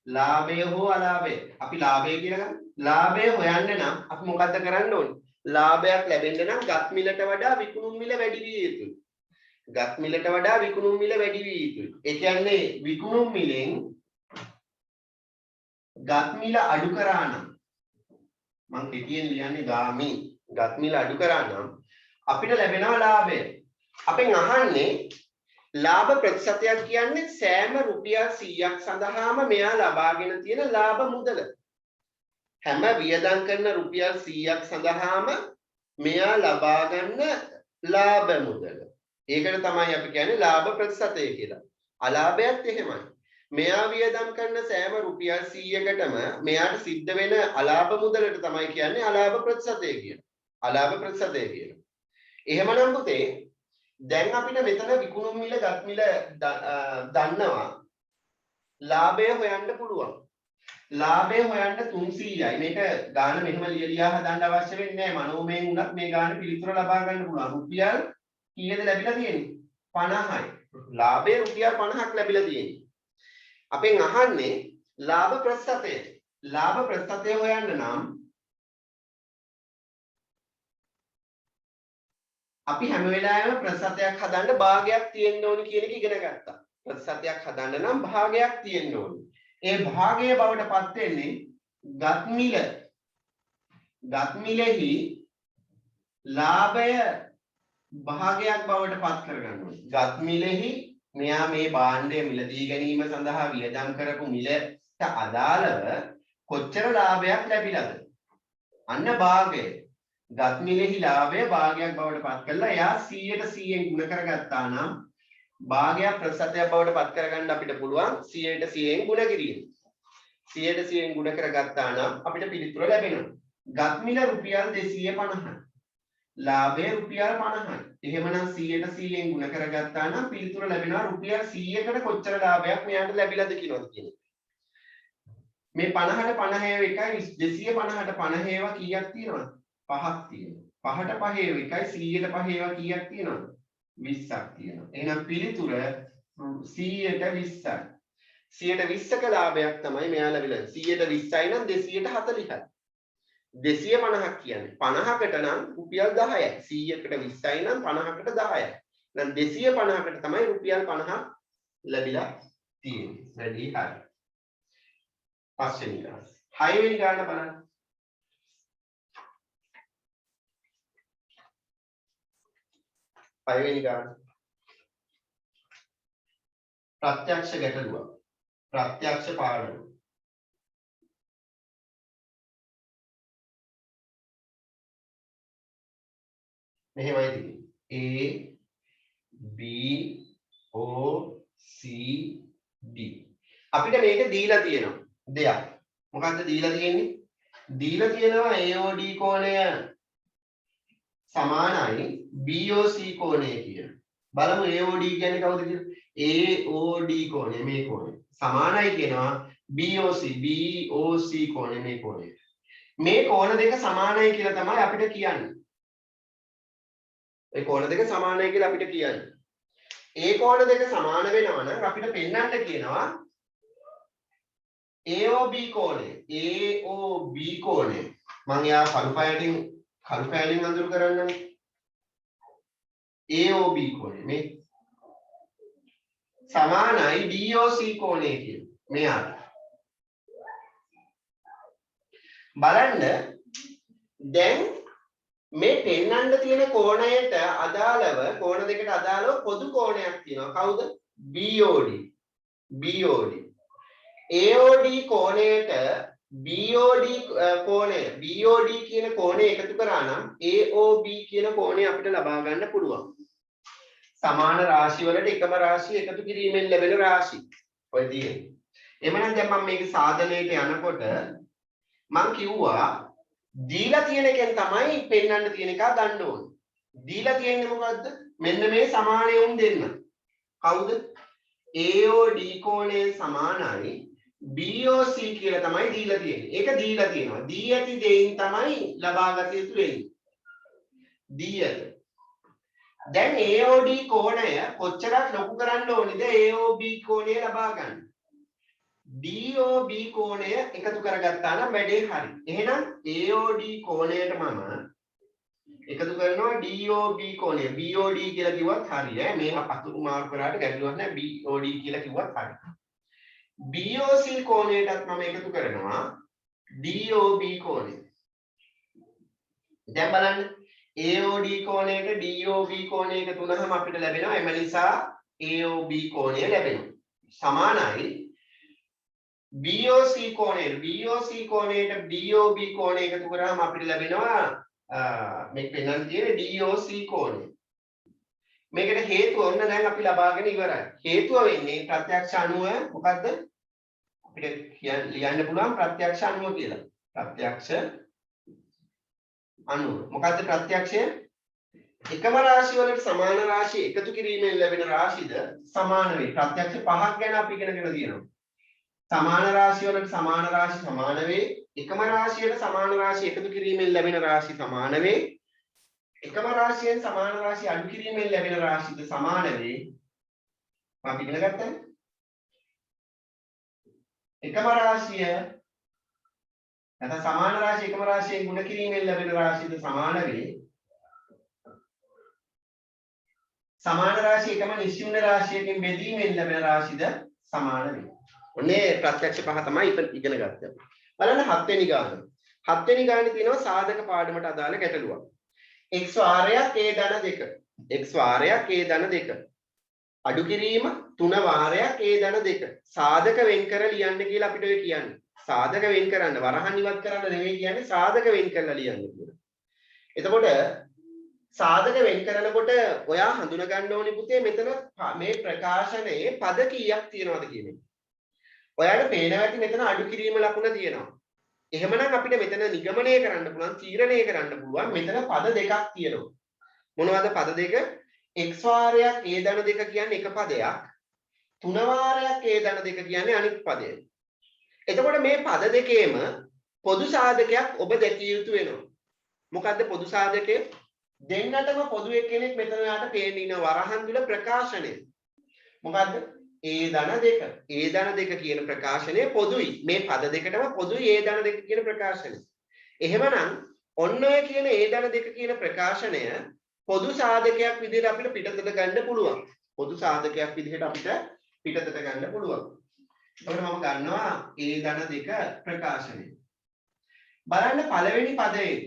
ලාභය හෝ අලාභය. අපි ලාභය කියලා ගන්න. ලාභය හොයන්න නම් අපි මොකද්ද කරන්න ඕනේ? ලාභයක් ලැබෙන්න නම් ගත් මිලට වඩා විකුණුම් මිල වැඩි විය යුතුයි. ගත් මිලට වඩා විකුණුම් මිල වැඩි විය යුතුයි. ඒ කියන්නේ විකුණුම් මිලෙන් ගත් මිල අඩු කරා නම් මම පිටියෙන් ලියන්නේ ගාමි. ගත් මිල අඩු කරා නම් අපිට ලැබෙනවා ලාභය. අපෙන් අහන්නේ ලාභ ප්‍රතිශතයක් කියන්නේ සෑම රුපියල් 100ක් සඳහාම මෙයා ලබාගෙන තියෙන ලාභ මුදල. හැම වියදම් කරන රුපියල් 100ක් සඳහාම මෙයා ලබා ගන්න ලාභ මුදල. ඒකට තමයි අපි කියන්නේ ලාභ ප්‍රතිශතය කියලා. අලාභයත් එහෙමයි. මෙයා වියදම් කරන සෑම රුපියල් 100කටම මෙයාට සිද්ධ වෙන අලාභ මුදලට තමයි කියන්නේ අලාභ ප්‍රතිශතය කියලා. අලාභ ප්‍රතිශතය කියලා. එහෙමනම් පුතේ දැන් අපිට මෙතන විකුණුම් මිල ගත් මිල දන්නවා. ලාභය හොයන්න පුළුවන්. ලාභය හොයන්න 300යි. මේක ගාන මෙහෙම ලියලා හදන්න අවශ්‍ය වෙන්නේ නැහැ. මනෝමයෙන් උනත් මේ ගාන පිළිතුර ලබා ගන්න පුළුවන්. රුපියල් කීයද ලැබිලා තියෙන්නේ? 50යි. ලාභය රුපියල් 50ක් ලැබිලා තියෙන්නේ. අපෙන් අහන්නේ ලාභ ප්‍රතිශතය. ලාභ ප්‍රතිශතය හොයන්න නම් අපි හැම වෙලාවෙම ප්‍රතිශතයක් හදන්න භාගයක් තියෙන්න ඕනි කියන එක ඉගෙන ගත්තා. ප්‍රතිශතයක් හදන්න නම් භාගයක් තියෙන්න ඕනි. ඒ භාගයේ බවට පත් වෙන්නේ ගත් මිල. ගත් මිලෙහි ලාභය භාගයක් බවට පත් කරගන්න ඕනි. ගත් මිලෙහි මෙයා මේ භාණ්ඩය මිලදී ගැනීම සඳහා වියදම් කරපු මිලට අදාළව කොච්චර ලාභයක් ලැබිලාද? අන්න භාගය. ගත් මිලෙහි ලාභය භාගයක් බවට පත් කළා. එයා 100ට 100ෙන් ගුණ කරගත්තා නම් භාගයක් ප්‍රතිශතයක් බවට පත් කරගන්න අපිට පුළුවන් 100ට 100ෙන් ගුණ කිරීම. 100ට 100ෙන් ගුණ කරගත්තා නම් අපිට පිළිතුර ලැබෙනවා. ගත් මිල රුපියල් 250. ලාභය රුපියල් 50යි. එහෙමනම් 100ට 100ෙන් ගුණ කරගත්තා නම් පිළිතුර ලැබෙනවා රුපියල් 100කට කොච්චර ලාභයක් මෙයාට ලැබිලාද කියනවාද කියන්නේ. මේ 50ට 50 එකයි 250ට 50 ඒවා කීයක් තියෙනවද? 5ක් තියෙනවා. 5ට 5 එකයි 100ට 5 ඒවා කීයක් තියෙනවද? 20ක් තියෙනවා. එහෙනම් පිළිතුර 100ට 20යි. 120ක ලාභයක් තමයි මෙයා ලැබිලා. 120යි නම් 240යි. 250ක් කියන්නේ 50කට නම් රුපියල් 10යි. 100කට 20යි නම් 50කට 10යි. එහෙනම් 250කට තමයි රුපියල් 50ක් ලැබිලා තියෙන්නේ. වැඩි හරි. පස්වෙනි ගාන. හයවෙනි ගාන බලන්න. හයවෙනි ගාන. ප්‍රත්‍යක්ෂ ගැටලුව. ප්‍රත්‍යක්ෂ පාඩම. මෙහෙමයි තියෙන්නේ. A B O C D. අපිට මේක දීලා තියෙනවා. දෙයක්. මොකක්ද දීලා තියෙන්නේ? දීලා තියෙනවා AOD කෝණය සමානයි BOC කෝණය කියලා. බලමු AOD කියන්නේ කවුද කියලා? AOD කෝණය මේ කෝණය. සමානයි කියනවා BOC කෝණය මේ කෝණය. මේ කෝණ දෙක සමානයි කියලා තමයි අපිට කියන්නේ. ඒ කෝණ දෙක සමානයි කියලා අපිට කියන්නේ. ඒ කෝණ දෙක සමාන වෙනවා නම් අපිට පෙන්වන්න කියනවා AOB කෝණය. AOB කෝණය. මම යා කළු පෑලින් අඳුරු කරන්නම්. AOB කෝණය මේ සමානයි DOC කෝණය කියලා. මෙයාට. බලන්න දැන් මේ පෙන්වන්න තියෙන කෝණයට අදාළව කෝණ දෙකට අදාළව පොදු කෝණයක් තියෙනවා. කවුද? BOD. BOD. AOD කෝණයට BOD කෝණය BOD කියන කෝණය එකතු කරා නම් AOB කියන කෝණය අපිට ලබා ගන්න පුළුවන්. සමාන රාශි වලට එකම රාශිය එකතු කිරීමෙන් ලැබෙන රාශි. ඔය තියෙන්නේ. එhmenan දැන් මම මේක සාධනයට යනකොට මම කිව්වා දීලා තියෙන එකෙන් තමයි පෙන්වන්න තියෙන එක ගන්න ඕනේ. දීලා තියෙන්නේ මොකද්ද? මෙන්න මේ සමානය උන් දෙන්න. කවුද? AOD කෝණය සමානයි BOC කියලා තමයි දීලා තියෙන්නේ. ඒක දීලා තියෙනවා. දී ඇති දෙයින් තමයි ලබාගත යුතු වෙන්නේ. දී ඇති. දැන් AOD කෝණය කොච්චරක් ලොකු කරන්න ඕනේද AOB කෝණය ලබා ගන්න? DOB කෝණය එකතු කරගත්තා නම් වැඩේ හරි. එහෙනම් AOD කෝණයට මම එකතු කරනවා DOB කෝණය. BOD කියලා කිව්වත් හරි ඈ. මේ අතුරු මාරු කරාට ගැටලුවක් නැහැ. BOD කියලා කිව්වත් හරි. BOC කෝණයටත් මම එකතු කරනවා DOB කෝණය. දැන් බලන්න AOD කෝණයට DOB කෝණය එකතු වුණාම අපිට ලැබෙනවා එම නිසා AOB කෝණය ලැබෙනවා. සමානයි BOC කෝණයට DOB කෝණය එකතු කරාම අපිට ලැබෙනවා මේ පෙන්වන්න තියෙන DOC කෝණය. මේකට හේතුව ඔන්න දැන් අපි ලබාගෙන ඉවරයි. හේතුව වෙන්නේ ප්‍රත්‍යක්ෂ අණුව මොකද්ද? අපිට ලියන්න පුළුවන් ප්‍රත්‍යක්ෂ අණුව කියලා. ප්‍රත්‍යක්ෂ අණුව. මොකද්ද ප්‍රත්‍යක්ෂය? එකම රාශිය වලට සමාන රාශිය එකතු කිරීමෙන් ලැබෙන රාශිද සමාන වේ. ප්‍රත්‍යක්ෂ පහක් ගැන අපි ඉගෙනගෙන තියෙනවා. සමාන රාශිය වලට සමාන රාශි සමාන වේ. එකම රාශියට සමාන රාශි එකතු කිරීමෙන් ලැබෙන රාශි සමාන වේ. එකම රාශියෙන් සමාන රාශි අඩු කිරීමෙන් ලැබෙන රාශිද සමාන වේ. අපි ඉගෙන ගත්තා. එකම රාශිය නැත්නම් සමාන රාශිය එකම රාශියෙන් ගුණ කිරීමෙන් ලැබෙන රාශිද සමාන වේ. සමාන රාශිය එකම නිශ්චිත රාශියකින් බෙදීමෙන් ලැබෙන රාශිද සමාන වේ. ඔන්නේ ප්‍රත්‍යක්ෂ පහ තමයි ඉගෙන ගත්තේ. බලන්න 7 වෙනි ගාන. 7 වෙනි ගානේ තියෙනවා සාධක පාඩමට අදාළ ගැටලුවක්. x වාරයක් a ධන 2. x වාරයක් a ධන 2. අඩු කිරීම 3 වාරයක් a ධන 2. සාධක වෙන් කර ලියන්න කියලා අපිට ඔය කියන්නේ. සාධක වෙන් කරන්න වරහන් ඉවත් කරන්න නෙවෙයි කියන්නේ සාධක වෙන් කරලා ලියන්න කියලා. එතකොට සාධක වෙන් කරනකොට ඔයා හඳුන ගන්න ඕනි පුතේ මෙතන මේ ප්‍රකාශනයේ පද කීයක් තියෙනවද කියන එක. ඔයාලට පේනවා ඇති මෙතන අඩු කිරීම ලකුණ තියෙනවා. එහෙමනම් අපිට මෙතන නිගමනය කරන්න පුළුවන් තීරණය කරන්න පුළුවන් මෙතන පද දෙකක් තියෙනවා. මොනවද පද දෙක? x වාරයක් a ධන දෙක කියන්නේ එක පදයක්. 3 වාරයක් a ධන දෙක කියන්නේ අනිත් පදයක්. එතකොට මේ පද දෙකේම පොදු සාධකයක් ඔබ දැකිය යුතු වෙනවා. මොකද්ද පොදු සාධකය? දෙන්නටම පොදු එක්කෙනෙක් මෙතන යාට පේන්නේ ඉන වරහන් තුල ප්‍රකාශනය. මොකද්ද? a ධන දෙක. a ධන දෙක කියන ප්‍රකාශනය පොදුයි. මේ පද දෙකටම පොදුයි a ධන දෙක කියන ප්‍රකාශනය. එහෙමනම් ඔන්න ඔය කියන a ධන දෙක කියන ප්‍රකාශනය පොදු සාධකයක් විදිහට අපිට පිටතට ගන්න පුළුවන්. පොදු සාධකයක් විදිහට අපිට පිටතට ගන්න පුළුවන්. එතකොට මම ගන්නවා a ධන දෙක ප්‍රකාශනය. බලන්න පළවෙනි පදයේ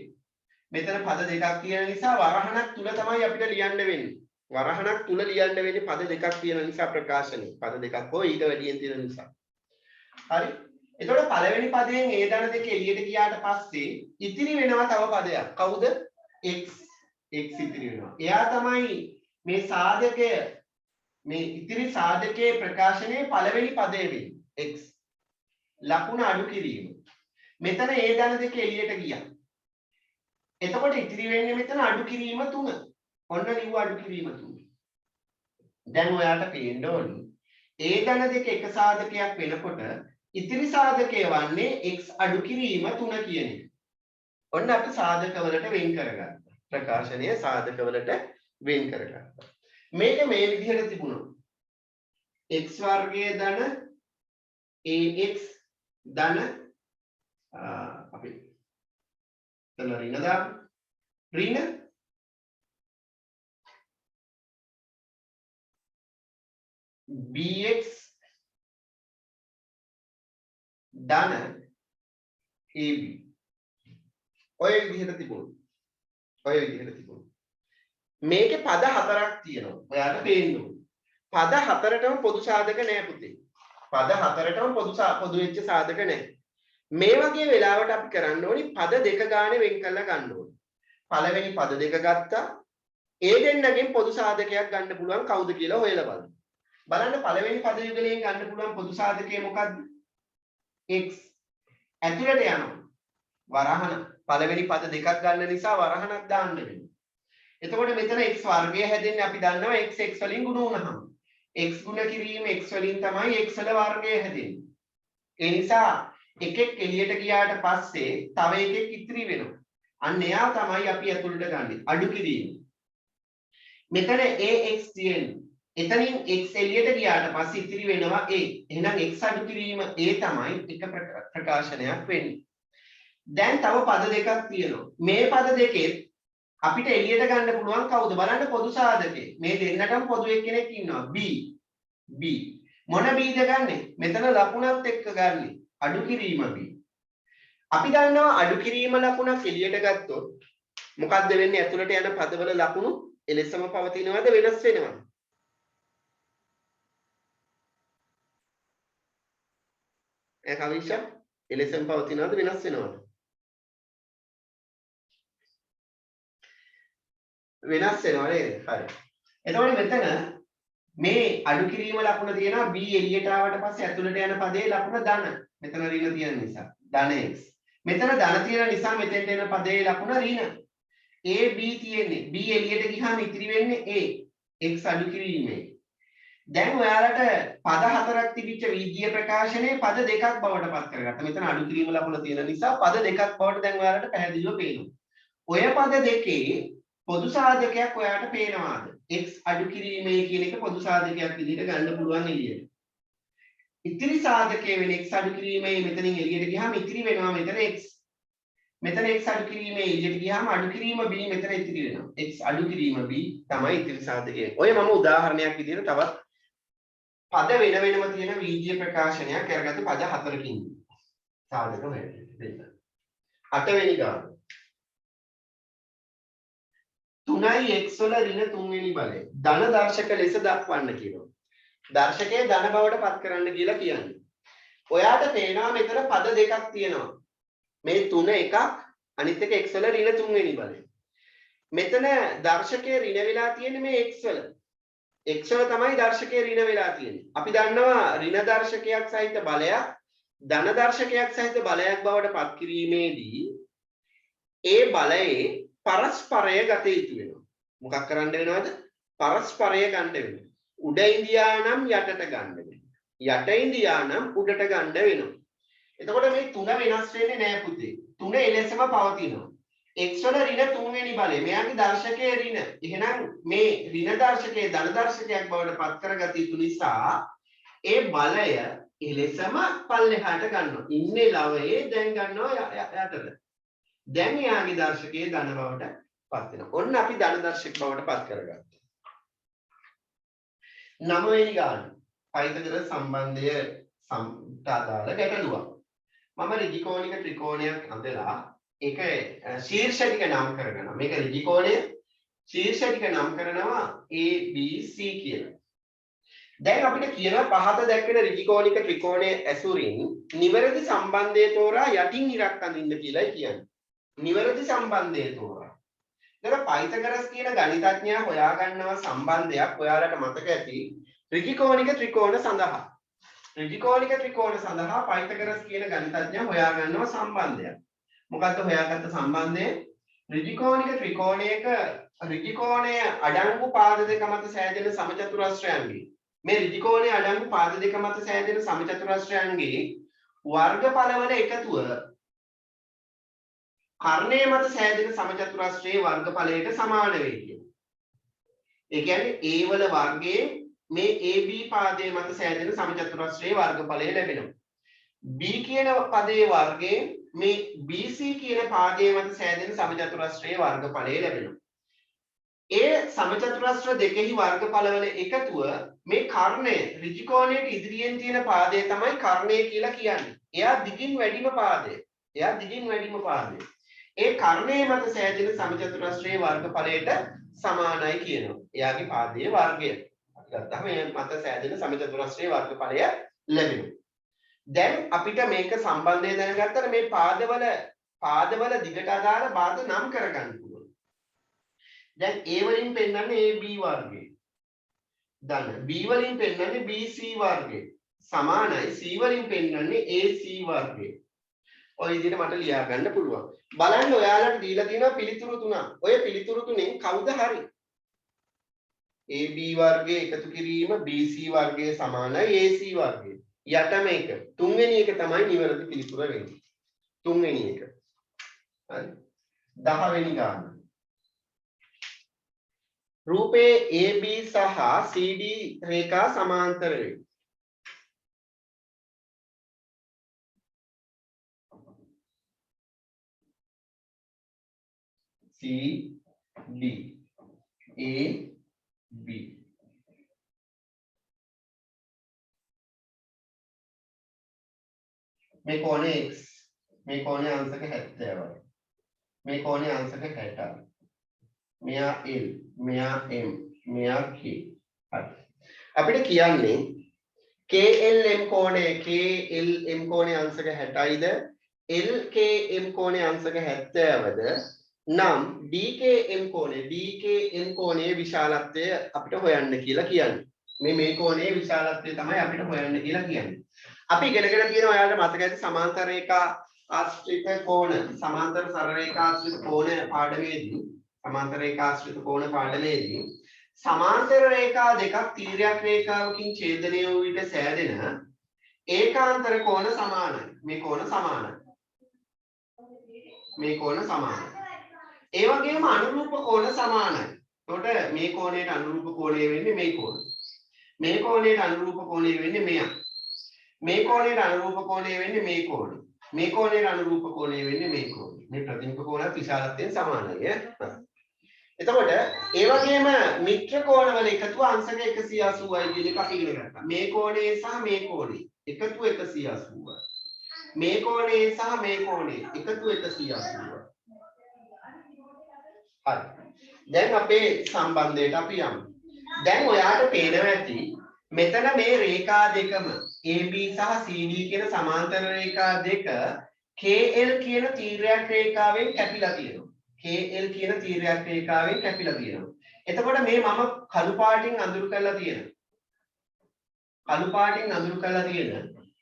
මෙතන පද දෙකක් තියෙන නිසා වරහණක් තුල තමයි අපිට ලියන්න වෙන්නේ. වරහණක් තුල ලියන්න වෙන්නේ පද දෙකක් තියෙන නිසා ප්‍රකාශනය. පද දෙකක් හෝ ඊට වැඩියෙන් තියෙන නිසා. හරි. එතකොට පළවෙනි පදයෙන් a ධන දෙක එළියට ගියාට පස්සේ ඉතිරි වෙනවා තව පදයක්. කවුද? x. x ඉතිරි වෙනවා. එයා තමයි මේ සාධකය මේ ඉතිරි සාධකයේ ප්‍රකාශනයේ පළවෙනි පදයේ වෙන්නේ. x. ලකුණ අඩු කිරීම. මෙතන a ධන දෙක එළියට ගියා. එතකොට ඉතිරි වෙන්නේ මෙතන අඩු කිරීම 3. ඔන්න ලිව්ව අඩු කිරීම 3. දැන් ඔයාලට පේන්න ඕනේ a ධන දෙක එක සාධකයක් වෙනකොට ඉතිරි සාධකය වන්නේ x අඩු කිරීම 3 කියන එක. ඔන්න අපි සාධකවලට වෙන් කරගත්තා. ප්‍රකාශනය සාධකවලට වෙන් කරගත්තා. මේක මේ විදිහට තිබුණා. x වර්ගයේ ධන ax ධන අපි එතන ඍණ දාමු. ඍණ bx ධන ab ඔය විදිහට තිබුණා. ඔය විදිහට තිබුණා. මේකේ පද හතරක් තියෙනවා. ඔයාලට පේන්න ඕනේ. පද හතරටම පොදු සාධක නැහැ පුතේ. පද හතරටම පොදු වෙච්ච සාධක නැහැ. මේ වගේ වෙලාවට අපි කරන්න ඕනි පද දෙක ගානේ වෙන් කරලා ගන්න ඕනේ. පළවෙනි පද දෙක ගත්තා. ඒ දෙන්නගෙන් පොදු සාධකයක් ගන්න පුළුවන් කවුද කියලා හොයලා බලන්න. බලන්න පළවෙනි පද යුගලයෙන් ගන්න පුළුවන් පොදු සාධකය මොකද්ද? x. ඇතුළට යනවා. වරහණ. පළවෙනි පද දෙකක් ගන්න නිසා වරහණක් දාන්න වෙනවා. එතකොට මෙතන x වර්ගය හැදෙන්නේ අපි දන්නවා x x වලින් ගුණ වුණාම. x ගුණ කිරීම x වලින් තමයි x වල වර්ගය හැදෙන්නේ. ඒ නිසා එකෙක් එළියට ගියාට පස්සේ තව එකෙක් ඉතිරි වෙනවා. අන්න එයා තමයි අපි ඇතුළට ගන්නෙ. අඩු කිරීම. මෙතන ax තියෙන්නේ. එතනින් x එළියට ගියාට පස්සේ ඉතිරි වෙනවා a. එහෙනම් x අඩු කිරීම a තමයි එක ප්‍රකාශනයක් වෙන්නේ. දැන් තව පද දෙකක් තියෙනවා. මේ පද දෙකෙත් අපිට එළියට ගන්න පුළුවන් කවුද? බලන්න පොදු සාධකේ. මේ දෙන්නටම පොදු එක්කෙනෙක් ඉන්නවා. b. මොන bද ගන්නෙ? මෙතන ලකුණත් එක්ක ගන්නෙ. අඩු කිරීම b. අපි දන්නවා අඩු කිරීම ලකුණක් එළියට ගත්තොත් මොකක්ද වෙන්නේ? ඇතුළට යන පදවල ලකුණු එලෙසම පවතිනවද වෙනස් වෙනවද? කවිෂා එලෙසම පවතිනවද වෙනස් වෙනවද? වෙනස් වෙනවා නේද? හරි. එතකොට මෙතන මේ අඩු කිරීම ලකුණ තියෙනවා b එළියට ආවට පස්සේ ඇතුළට යන පදේ ලකුණ ධන. මෙතන ඍණ තියෙන නිසා ධන x. මෙතන ධන තියෙන නිසා මෙතෙන්ට එන පදේ ලකුණ ඍණ. a b තියෙන්නේ. b එළියට ගියාම ඉතිරි වෙන්නේ a. x අඩු කිරීමේ. දැන් ඔයාලට පද හතරක් තිබිච්ච වීජීය ප්‍රකාශනයේ පද දෙකක් බවට පත් කරගත්තා. මෙතන අඩු කිරීම ලකුණ තියෙන නිසා පද දෙකක් බවට දැන් ඔයාලට පැහැදිලිව පේනවා. ඔය පද දෙකේ පොදු සාධකයක් ඔයාලට පේනවාද? x අඩු කිරීමේ කියන එක පොදු සාධකයක් විදිහට ගන්න පුළුවන් එළියට. ඉතිරි සාධකයේ වෙන x අඩු කිරීමේ මෙතනින් එළියට ගියාම ඉතිරි වෙනවා මෙතන x. මෙතන x අඩු කිරීමේ එළියට ගියාම අඩු කිරීම b මෙතන ඉතිරි වෙනවා. x අඩු කිරීම b තමයි ඉතිරි සාධකය. ඔය මම උදාහරණයක් විදිහට තවත් පද වෙන වෙනම තියෙන වීජීය ප්‍රකාශනයක් අරගත්ත පද හතරකින් සාධක වෙන්නේ දෙන්න. 8 වෙනි ගාන 3x වල ඍණ 3 වෙනි බලය ධන දර්ශක ලෙස දක්වන්න කියනවා. දර්ශකයේ ධන බවට පත් කරන්න කියලා කියන්නේ. ඔයාට පේනවා මෙතන පද දෙකක් තියෙනවා. මේ 3 එකක් අනිත් එක x වල ඍණ 3 වෙනි බලය. මෙතන දර්ශකයේ ඍණ වෙලා තියෙන්නේ මේ x වල. x වල තමයි දර්ශකයේ ඍණ වෙලා තියෙන්නේ. අපි දන්නවා ඍණ දර්ශකයක් සහිත බලයක් ධන දර්ශකයක් සහිත බලයක් බවට පත් කිරීමේදී ඒ බලයේ පරස්පරය ගත යුතු වෙනවා. මොකක් කරන්න වෙනවද? පරස්පරය ගන්න වෙනවා. උඩ ඉන්දියා නම් යටට ගන්න වෙනවා. යට ඉන්දියා නම් උඩට ගන්න වෙනවා. එතකොට මේ තුන වෙනස් වෙන්නේ නැහැ පුතේ. තුන එලෙසම පවතිනවා. x වල ඍණ 3 වෙනි බලය. මෙයාගේ දර්ශකයේ ඍණ. එහෙනම් මේ ඍණ දර්ශකයේ ධන දර්ශකයක් බවට පත් කරගත යුතු නිසා ඒ බලය එලෙසම පල්ලෙහාට ගන්නවා. ඉන්නේ ලවයේ දැන් ගන්නවා යටට. දැන් එයාගේ දර්ශකයේ ධන බවට පත් වෙනවා. ඔන්න අපි ධන දර්ශක බවට පත් කරගත්තා. 9 වෙනි ගාන. පයිතගොරස් සම්බන්ධය සම්දාදාල ගැටලුවක්. මම ඍජුකෝණික ත්‍රිකෝණයක් අඳලා ඒක ශීර්ෂ ටික නම් කරගන්නවා. මේක ඍජුකෝණය ශීර්ෂ ටික නම් කරනවා ABC කියලා. දැන් අපිට කියනවා පහත දැක්වෙන ඍජුකෝණික ත්‍රිකෝණයේ ඇසුරින් නිවැරදි සම්බන්ධය තෝරා යටින් ඉරක් අඳින්න කියලා කියන්නේ. නිවැරදි සම්බන්ධය තෝරා. දැන් පයිතගොරස් කියන ගණිතඥයා හොයාගන්නවා සම්බන්ධයක්. ඔයාලට මතක ඇති ඍජුකෝණික ත්‍රිකෝණ සඳහා. ඍජුකෝණික ත්‍රිකෝණ සඳහා පයිතගොරස් කියන ගණිතඥයා හොයාගන්නවා සම්බන්ධයක්. මොකක්ද හොයාගත්ත සම්බන්ධය? ඍජුකෝණික ත්‍රිකෝණයක ඍජුකෝණය අඩංගු පාද දෙක මත සෑදෙන සමචතුරස්‍රයන්ගේ මේ ඍජුකෝණයේ අඩංගු පාද දෙක මත සෑදෙන සමචතුරස්‍රයන්ගේ වර්ගඵලවල එකතුව කර්ණය මත සෑදෙන සමචතුරස්‍රයේ වර්ගඵලයට සමාන වේ කියනවා. ඒ කියන්නේ A වල වර්ගයේ මේ AB පාදයේ මත සෑදෙන සමචතුරස්‍රයේ වර්ගඵලය ලැබෙනවා. B කියන පදයේ වර්ගයේ මේ BC කියන පාදයේ මත සෑදෙන සමචතුරස්‍රයේ වර්ගඵලය ලැබෙනවා. ඒ සමචතුරස්‍ර දෙකෙහි වර්ගඵලවල එකතුව මේ කර්ණය ඍජුකෝණයට ඉදිරියෙන් තියෙන පාදය තමයි කර්ණය කියලා කියන්නේ. එයා දිගින් වැඩිම පාදය. ඒ කර්ණයේ මත සෑදෙන සමචතුරස්‍රයේ වර්ගඵලයට සමානයි කියනවා. එයාගේ පාදයේ වර්ගය. අපි ගත්තාම මේ මත සෑදෙන සමචතුරස්‍රයේ වර්ගඵලය ලැබෙනවා. දැන් අපිට මේක සම්බන්ධය දැනගත්තට මේ පාදවල දිගට අදාළ බාද නම් කරගන්න පුළුවන්. දැන් A වලින් පෙන්නන්නේ AB වර්ගය. ධන B වලින් පෙන්නන්නේ BC වර්ගය. සමානයි C වලින් පෙන්නන්නේ AC වර්ගය. ඔය විදිහට මට ලියා ගන්න පුළුවන්. බලන්න ඔයාලට දීලා තියෙනවා පිළිතුරු තුනක්. ඔය පිළිතුරු තුනෙන් කවුද හරි? AB වර්ගයේ එකතු කිරීම BC වර්ගයේ සමානයි AC වර්ගයේ. යට මේක තුන්වෙනි එක තමයි නිවැරදි පිළිතුර වෙන්නේ. තුන්වෙනි එක. හරි. 10 වෙනි ගාන. රූපයේ AB සහ CD රේඛා සමාන්තර වේ. CD AB මේ කෝණය x මේ කෝණය අංශක 70යි. මේ කෝණය අංශක 60යි. මෙයා L මෙයා M මෙයා K. හරි. අපිට කියන්නේ KLM කෝණය KLM අංශක 60යිද LKM අංශක 70ද නම් DKM කෝණයේ විශාලත්වය අපිට හොයන්න කියලා කියන්නේ. මේ කෝණයේ විශාලත්වය තමයි අපිට හොයන්න කියලා කියන්නේ. අපි ඉගෙනගෙන තියෙන ඔයාලට මතක ඇති සමාන්තර රේඛා ආශ්‍රිත කෝණ සමාන්තර සරල රේඛා ආශ්‍රිත කෝණ පාඩමේදී සමාන්තර රේඛා දෙකක් තීරයක් රේඛාවකින් ඡේදනය වූ විට සෑදෙන ඒකාන්තර කෝණ සමානයි. මේ කෝණ සමානයි. ඒ වගේම අනුරූප කෝණ සමානයි. එතකොට මේ කෝණයට අනුරූප කෝණය වෙන්නේ මේ කෝණ. මේ කෝණයට අනුරූප කෝණය වෙන්නේ මෙයා. මේ කෝණයට අනුරූප කෝණය වෙන්නේ මේ කෝණ. මේ කෝණයට අනුරූප කෝණය වෙන්නේ මේ කෝණ. මේ ප්‍රතිමුඛ කෝණත් විශාලත්වයෙන් සමානයි. එතකොට ඒ වගේම මිත්‍ර කෝණවල එකතුව අංශක 180යි කියන එක අපි ඉගෙන ගත්තා. මේ කෝණය සහ මේ කෝණය එකතුව 180යි. මේ කෝණය සහ මේ කෝණය එකතුව 180යි. හරි. දැන් අපේ සම්බන්ධයට අපි යමු. දැන් ඔයාට පේනවා ඇති මෙතන මේ රේඛා දෙකම AB සහ CD කියන සමාන්තර රේඛා දෙක KL කියන තීරයක් රේඛාවෙන් කැපිලා තියෙනවා. KL කියන තීරයක් රේඛාවෙන් කැපිලා තියෙනවා. එතකොට මේ මම කළු පාටින් අඳුරු කරලා තියෙන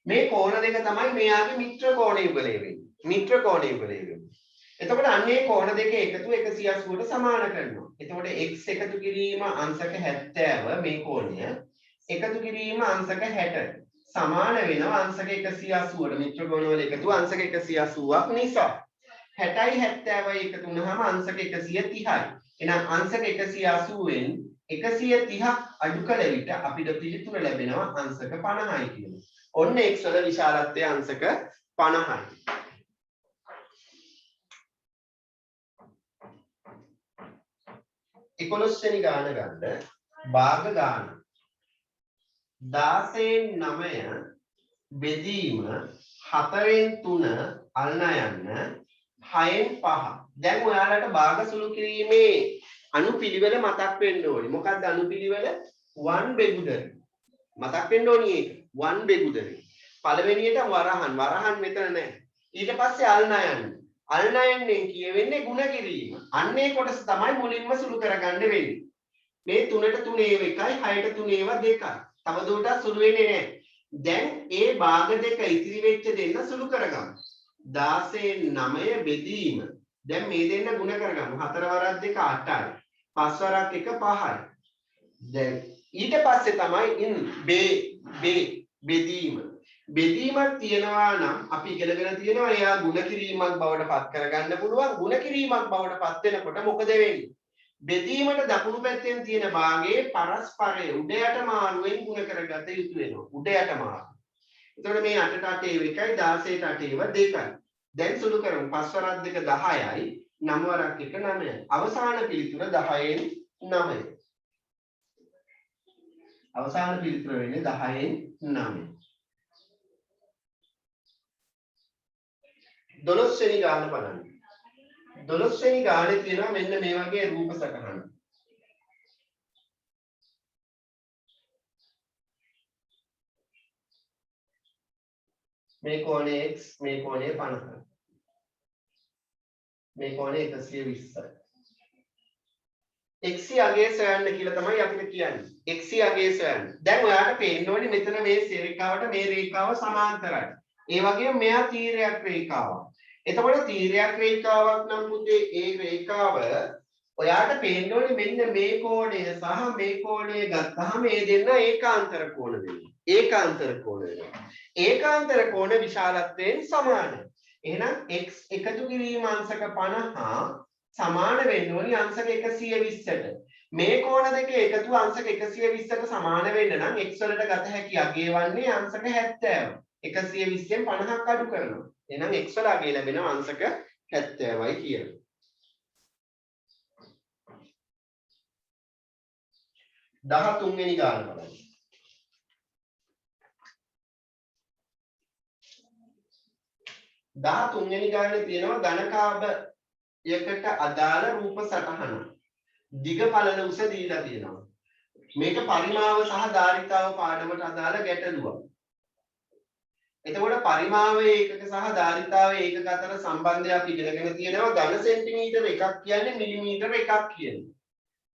මේ කෝණ දෙක තමයි මෙයාගේ මිත්‍ර කෝණ යුගලය වෙන්නේ. මිත්‍ර කෝණ යුගලය වෙන්නේ. එතකොට අන්නේ කෝණ දෙක එකතු 180ට සමාන කරනවා. එතකොට x එකතු කිරීම අංශක 70 මේ කෝණය එකතු කිරීම අංශක 60 සමාන වෙනවා අංශක 180ට. මිත්‍ර කෝණවල එකතු අංශක 180ක් නිසා 60යි 70යි එකතු වුණාම අංශක 130යි. එහෙනම් අංශක 180ෙන් 130ක් අඩු කළ විට අපිට පිළිතුර ලැබෙනවා අංශක 50යි කියලා. ඔන්න x වල විශාලත්වය අංශක 50යි. එකොළොස්වෙනි ගාන ගන්න භාග ගාන 16න් 9 බෙදීම 4න් 3 අල්ලා යන්න 6න් 5. දැන් ඔයාලට භාග සුළු කිරීමේ අනුපිළිවෙල මතක් වෙන්න ඕනේ. මොකක්ද අනුපිළිවෙල? 1 බෙගුදරි. මතක් වෙන්න ඕනේ ඒක. 1 බෙගුදරි. පළවෙනියට වරහන් මෙතන නැහැ. ඊට පස්සේ අල්ලා යන්න. අල්නයන්ෙන් කියවෙන්නේ ಗುಣ කිරීම. අන්නේ කොටස තමයි මුලින්ම සුළු කරගන්න වෙන්නේ. මේ 3ට 3 ඒව 1යි 6ට 3 ඒව 2යි. තව දුරටත් සුළු වෙන්නේ නැහැ. දැන් ඒ භාග දෙක ඉතිරි වෙච්ච දෙන්න සුළු කරගමු. 16න් 9 බෙදීම. දැන් මේ දෙන්න ಗುಣ කරගමු. 4 වරක් 2 8යි. 5 වරක් 1 5යි. දැන් ඊට පස්සේ තමයි බෙදීම. බෙදීමක් තියනවා නම් අපි ඉගෙනගෙන තියෙනවා එයා ಗುಣ කිරීමක් බවට පත් කරගන්න පුළුවන්. ಗುಣ කිරීමක් බවට පත් වෙනකොට මොකද වෙන්නේ? බෙදීමට දකුණු පැත්තෙන් තියෙන භාගයේ පරස්පරය උඩ යට මාරුවෙන් ಗುಣ කරගත යුතු වෙනවා. උඩ යට මාරු. එතකොට මේ 8ට 8 ඒව 1යි 16ට 8 ඒව 2යි. දැන් සුළු කරමු. 5 වරක් 2 10යි 9 වරක් 1 9යි. අවසාන පිළිතුර 10න් 9යි. අවසාන පිළිතුර වෙන්නේ 10න් 9යි. 12 වෙනි ගාන බලන්න. 12 වෙනි ගානේ තියෙනවා මෙන්න මේ වගේ රූප සටහන. මේ කෝණය x, මේ කෝණය 50. මේ කෝණය 120යි. x අගය සොයන්න කියලා තමයි අපිට කියන්නේ. x අගය සොයන්න. දැන් ඔයාලට පේන්න ඕනේ මෙතන මේ රේඛාවට මේ රේඛාව සමාන්තරයි. ඒ වගේම මෙයා තීරයක් රේඛාවක්. එතකොට තීරයක් රේඛාවක් නම් පුතේ ඒ රේඛාව ඔයාට පේන්න ඕනේ මෙන්න මේ කෝණය සහ මේ කෝණය ගත්තාම මේ දෙන්න ඒකාන්තර කෝණ වෙනවා. ඒකාන්තර කෝණ වෙනවා. ඒකාන්තර කෝණ විශාලත්වයෙන් සමානයි. එහෙනම් x එකතු කිරීම අංශක 50 සමාන වෙන්න ඕනි අංශක 120ට. මේ කෝණ දෙක එකතු අංශක 120ට සමාන වෙන්න නම් x වලට ගත හැකි අගය වන්නේ අංශක 70. 120න් 50ක් අඩු කරනවා. එහෙනම් x වල අගය ලැබෙනවා අංශක 70යි කියලා. දහතුන්වෙනි ගාන බලන්න. දහතුන්වෙනි ගානේ තියෙනවා ඝනකාභයකට අදාළ රූප සටහන. දිග පළල උස දීලා තියෙනවා. මේක පරිමාව සහ ධාරිතාව පාඩමට අදාළ ගැටලුවක්. එතකොට පරිමාව ඒකක සහ ධාරිතාව ඒකක අතර සම්බන්ධයක් ඉගෙනගෙන තියෙනවා. ඝන සෙන්ටිමීටර එකක් කියන්නේ මිලිමීටර එකක් කියන්නේ.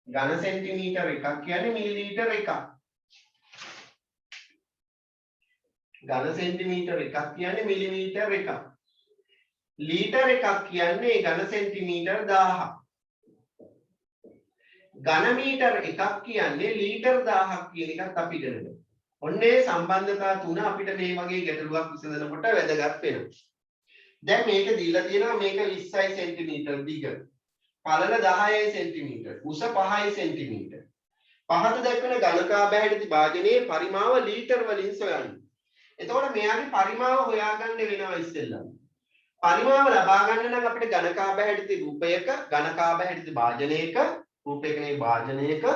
ඝන සෙන්ටිමීටර එකක් කියන්නේ මිලිලීටර එකක්. ඝන සෙන්ටිමීටර එකක් කියන්නේ මිලිමීටර එකක්. ලීටර එකක් කියන්නේ ඝන සෙන්ටිමීටර 1000ක්. ඝන මීටර එකක් කියන්නේ ලීටර 1000ක් කියන එකත් අපි ඉගෙන ගමු. ඔන්නේ සම්බන්ධතා තුන අපිට මේ වගේ ගැටලුවක් විසඳනකොට වැදගත් වෙනවා. දැන් මේක දීලා තියෙනවා මේක 20යි සෙන්ටිමීටර දිග. පළල 10යි සෙන්ටිමීටර. උස 5යි සෙන්ටිමීටර. පහත දක්වන ඝනකාභයටි භාජනයේ පරිමාව ලීටර වලින් සොයන්න. එතකොට මෙයාගේ පරිමාව හොයාගන්න වෙනවා ඉස්සෙල්ලා. පරිමාව ලබා ගන්න නම් අපිට ඝනකාභයටි රූපයක ඝනකාභයටි භාජනයක රූපයක නේ භාජනයක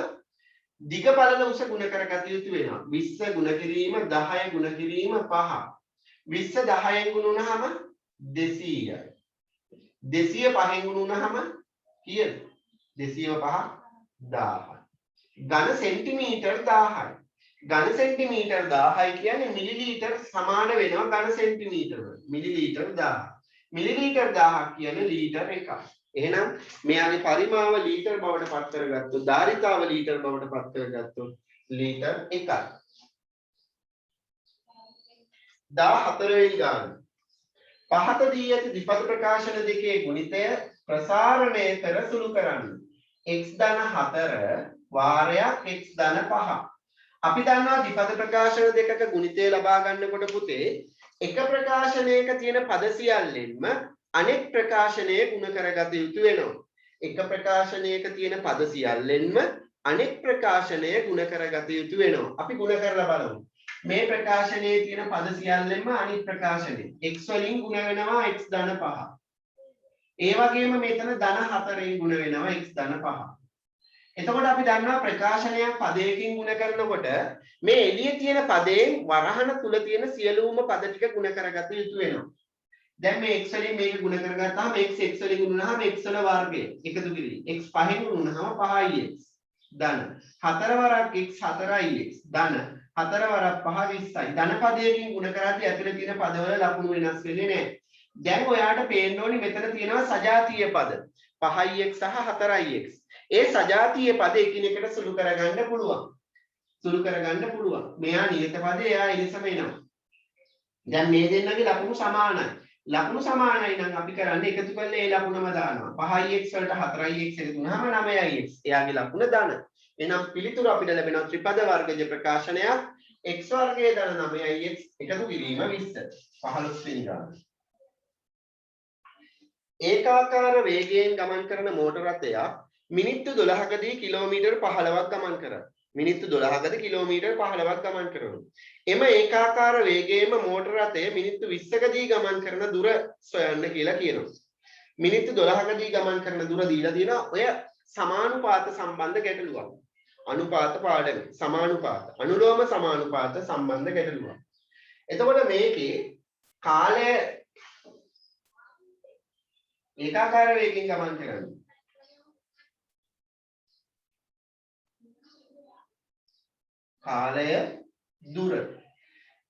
දිග පළල උස ගුණ කරගත යුතු වෙනවා. 20 ගුණ කිරීම 10 ගුණ කිරීම 5. 20 10ෙන් ගුණ වුණාම 200යි. 200 5ෙන් ගුණ වුණාම කීයද? 205 1000යි. ඝන සෙන්ටිමීටර 1000යි. ඝන සෙන්ටිමීටර 1000යි කියන්නේ මිලිලීටර සමාන වෙනවා ඝන සෙන්ටිමීටර වලට. මිලිලීටර 1000. මිලිලීටර 1000ක් කියන්නේ ලීටර එකක්. එහෙනම් මෙයාගේ පරිමාව ලීටර බවට පත් කරගත්තොත් ධාරිතාව ලීටර බවට පත් කරගත්තොත් ලීටර 1යි. 14 වෙනි ගාන. පහත දී ඇති ද්විපද ප්‍රකාශන දෙකේ ගුණිතය ප්‍රසාරණය කර සුළු කරන්න. x ධන 4 වාරයක් x ධන 5. අපි දන්නවා ද්විපද ප්‍රකාශන දෙකක ගුණිතය ලබා ගන්නකොට පුතේ එක ප්‍රකාශනයක තියෙන පද සියල්ලෙන්ම අනෙක් ප්‍රකාශනයේ ගුණ කරගත යුතු වෙනවා. එක ප්‍රකාශනයක තියෙන පද සියල්ලෙන්ම අනෙක් ප්‍රකාශනයේ ගුණ කරගත යුතු වෙනවා. අපි ගුණ කරලා බලමු. මේ ප්‍රකාශනයේ තියෙන පද සියල්ලෙන්ම අනිත් ප්‍රකාශනය x වලින් ගුණ වෙනවා x ධන 5. ඒ වගේම මෙතන ධන 4න් ගුණ වෙනවා x ධන 5. එතකොට අපි දන්නවා ප්‍රකාශනයක් පදයකින් ගුණ කරනකොට මේ එළියේ තියෙන පදයෙන් වරහන තුල තියෙන සියලුම පද ටික ගුණ කරගත යුතු වෙනවා. දැන් මේ x වලින් මේක ගුණ කරගත්තාම x වලින් ගුණ වුණාම x වල වර්ගය එකතු කිරි. x 5න් ගුණ වුණාම 5යි x ධන 4 වරක් x 4යි x ධන 4 වරක් 5 20යි. ධන පදයකින් ගුණ කරද්දී ඇතුලේ තියෙන පදවල ලකුණු වෙනස් වෙන්නේ නැහැ. දැන් ඔයාට පේන්න ඕනි මෙතන තියෙනවා සජාතීය පද 5ix සහ 4ix. ඒ සජාතීය පද එකිනෙකට සුළු කරගන්න පුළුවන්. මෙයා නියත පදේ එයා එලෙසම එනවා. දැන් මේ දෙන්නගේ ලකුණු සමානයි. ලකුණු සමානයි නම් අපි කරන්නේ එකතු කරලා ඒ ලකුණම දානවා. 5ix වලට 4ix එකතු වුණාම 9ix. එයාගේ ලකුණ ධන. එහෙනම් පිළිතුර අපිට ලැබෙනවා ත්‍රිපද වර්ගජ ප්‍රකාශනයක් x වර්ගයේ ධන 9ix එකතු කිරීම 20. 15 වෙනි ගාන. ඒකාකාර වේගයෙන් ගමන් කරන මෝටර රථයක් මිනිත්තු 12කදී කිලෝමීටර් 15ක් ගමන් කරයි. මිනිත්තු 12කදී කිලෝමීටර් 15ක් ගමන් කරනවා. එම ඒකාකාර වේගයේම මෝටර රථය මිනිත්තු 20කදී ගමන් කරන දුර සොයන්න කියලා කියනවා. මිනිත්තු 12කදී ගමන් කරන දුර දීලා තියෙනවා. ඔය සමානුපාත සම්බන්ධ ගැටලුවක්. අනුපාත පාඩමේ සමානුපාත අනුලෝම සමානුපාත සම්බන්ධ ගැටලුවක්. එතකොට මේකේ කාලය ඒකාකාර වේගයෙන් ගමන් කරන්නේ. කාලය දුර.